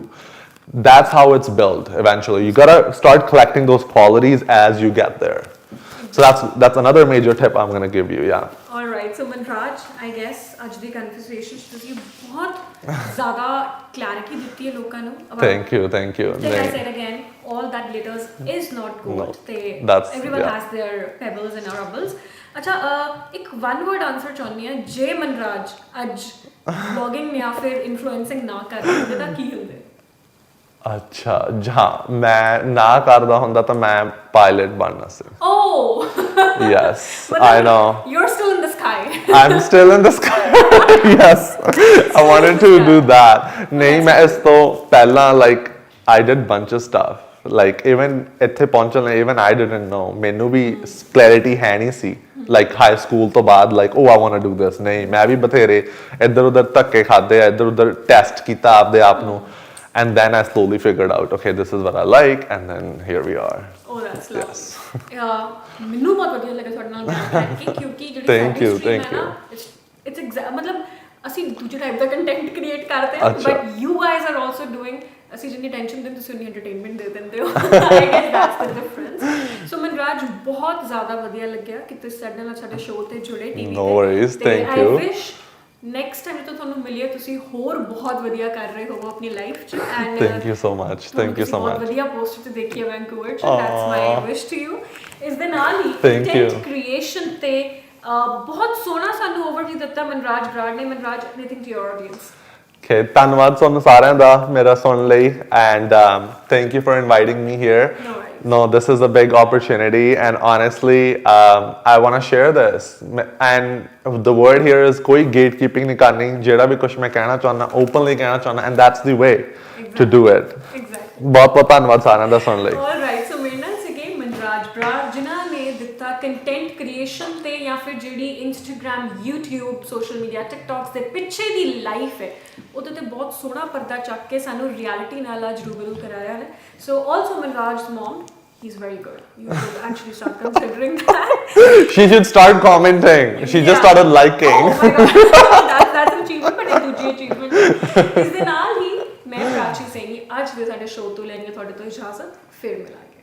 That's how it's built eventually. You got to start collecting those qualities as you get there. So that's another major tip I'm going to give you, yeah. All right, so Manraj, I guess ਅੱਜ ਦੀ conversation ਚ ਤੁਸੀਂ ਬਹੁਤ ਜ਼ਿਆਦਾ clarity ਦਿੱਤੀ ਹੈ ਲੋਕਾਂ ਨੂੰ about, Thank you. like I said again, all that glitters is not gold. No, ਤੇ that's, everyone yeah. has their pebbles and rubbles. ਅੱਛਾ, ਇੱਕ one word answer ਚਾਹੁੰਦੀ ਹਾਂ, ਜੇ ਮਨਰਾਜ ਅੱਜ ਵਲੌਗਿੰਗ ਜਾਂ ਫਿਰ ਇਨਫਲੂਐਂਸਿੰਗ ਨਾ ਕਰ ਰਹੇ ਤਾਂ ਕੀ ਹੁੰਦੇ? ਅੱਛਾ, ਹਾਂ, ਮੈਂ ਨਾ ਕਰਦਾ ਹੁੰਦਾ ਤਾਂ ਮੈਂ ਪਾਇਲਟ ਬਣਨਾ ਸੀ। Oh! Yes, I know. You're still in the sky. I'm still in the sky. Yes, I wanted to do that. ਨਹੀਂ, ਮੈਂ ਇਸ ਤੋਂ ਪਹਿਲਾਂ like I did bunch of stuff. Like even ਇੱਥੇ ਪਹੁੰਚਣ ਲਈ even I didn't know. ਮੈਨੂੰ ਵੀ clarity ਹੈ ਨਹੀਂ ਸੀ। Like high school ਤੋਂ ਬਾਅਦ like oh I want to do this. ਨਹੀਂ, ਮੈਂ ਵੀ ਬਥੇਰੇ ਇੱਧਰ ਉੱਧਰ ਧੱਕੇ ਖਾਦੇ ਆ, ਇੱਧਰ ਉੱਧਰ ਟੈਸਟ ਕੀਤਾ ਆਪਦੇ ਆਪ ਨੂੰ। And then I slowly figured out, okay, this is what I like, and then here we are. Oh, that's lovely. Yes. ਮੈਨੂੰ ਬਹੁਤ ਵਧੀਆ ਲੱਗਾ ਤੁਹਾਡੇ ਨਾਲ ਗੱਲ ਕਰਕੇ, ਕਿਉਂਕਿ ਜਿਹੜੀ Thank you, ਸਾਡੀ thank stream ਹੈ ਨਾ, it's ਮਤਲਬ ਅਸੀਂ ਦੂਜੇ ਟਾਈਪ ਦਾ ਕੰਟੈਂਟ ਕ੍ਰੀਏਟ ਕਰਦੇ ਹਾਂ, but you guys are also doing, ਅਸੀਂ ਜਿੰਨੀ ਟੈਨਸ਼ਨ ਦਿੰਦੇ ਤੁਸੀਂ ਉਨੀ ਐਂਟਰਟੇਨਮੈਂਟ ਦੇ ਦਿੰਦੇ ਹੋ। I guess that's the difference. So Manraj, ਬਹੁਤ ਜ਼ਿਆਦਾ ਵਧੀਆ ਲੱਗਿਆ ਕਿ ਤੁਸੀਂ ਸਾਡੇ ਨਾਲ ਸਾਡੇ ਸ਼ੋਅ ਤੇ ਜੁੜੇ ਟੀਵੀ ਤੇ। No worries, thank you. I wish next time ਤੋਂ ਤੁਹਾਨੂੰ ਮਿਲਿਆ ਤੁਸੀਂ ਹੋਰ ਬਹੁਤ ਵਧੀਆ ਕਰ ਰਹੇ ਹੋ ਆਪਣੀ ਲਾਈਫ 'ਚ। And thank you so much, thank you so much. ਬਹੁਤ ਵਧੀਆ ਪੋਸਟ ਤੇ ਦੇਖੀ ਹੈ ਵੈਂਕੂਵਰ 'ਚ। That's my wish to you. ਇਸ ਦੇ ਨਾਲ ਹੀ Thank you. ਕੰਟੈਂਟ ਕ੍ਰੀਏਸ਼ਨ ਤੇ ਬਹੁਤ ਸੋਹਣਾ ਸਾਨੂੰ ਓਵਰਵਿਊ ਦਿੱਤਾ ਮਨਰਾਜ ਬਰਾੜ ਨੇ। Manraj, anything to your audience? Okay, ਧੰਨਵਾਦ ਤੁਹਾਨੂੰ ਸਾਰਿਆਂ ਦਾ ਮੇਰਾ ਸੁਣਨ ਲਈ, and thank you for inviting me here. No worries. No, this is a big opportunity, and honestly, I want to share this. And the word here is ਕੋਈ gatekeeping ਨਹੀਂ ਕਰਨੀ। ਜਿਹੜਾ ਵੀ ਕੁਝ ਮੈਂ ਕਹਿਣਾ ਚਾਹੁੰਦਾ openly ਕਹਿਣਾ ਚਾਹੁੰਦਾ, and that's the way to do it. Exactly. ਬਹੁਤ ਬਹੁਤ ਧੰਨਵਾਦ ਸਾਰਿਆਂ ਦਾ ਸੁਣਨ ਲਈ। All right, so ਮੇਰੇ ਨਾਲ ਸੀਗੇ ਮਨਰਾਜ ਬਰਾੜ, ਜਿਨ੍ਹਾਂ ਨੇ ਦਿੱਤਾ ਕੰਟੈਂਟ ਕ੍ਰੀਏਸ਼ਨ ਤੇ ਜਾਂ ਫਿਰ ਜਿਹੜੀ Instagram, YouTube, social media, TikToks ਦੇ ਪਿੱਛੇ ਦੀ ਲਾਈਫ ਹੈ, ਉਹਦੇ ਤੇ ਬਹੁਤ ਸੋਹਣਾ ਪਰਦਾ ਚੱਕ ਕੇ ਸਾਨੂੰ ਰਿਐਲਿਟੀ ਨਾਲ ਅੱਜ ਰੂਬਰੂ ਕਰਾਇਆ ਹੈ। ਸੋ also ਮਨਰਾਜ's mom, he's very good. You should actually start considering that. She should start commenting. She just started liking. Oh my God. That's an achievement, but ਇੱਕ ਦੂਜੀ achievement। ਇਸ ਦੇ ਨਾਲ ਹੀ ਮੈਂ ਪ੍ਰਾਚੀ ਸਿੰਘ ਅੱਜ ਦੇ ਸਾਡੇ ਸ਼ੋਅ ਤੋਂ ਲੈਣੀ ਹੈ ਤੁਹਾਡੇ ਤੋਂ ਇਜਾਜ਼ਤ। ਫਿਰ ਮਿਲਾਂਗੇ।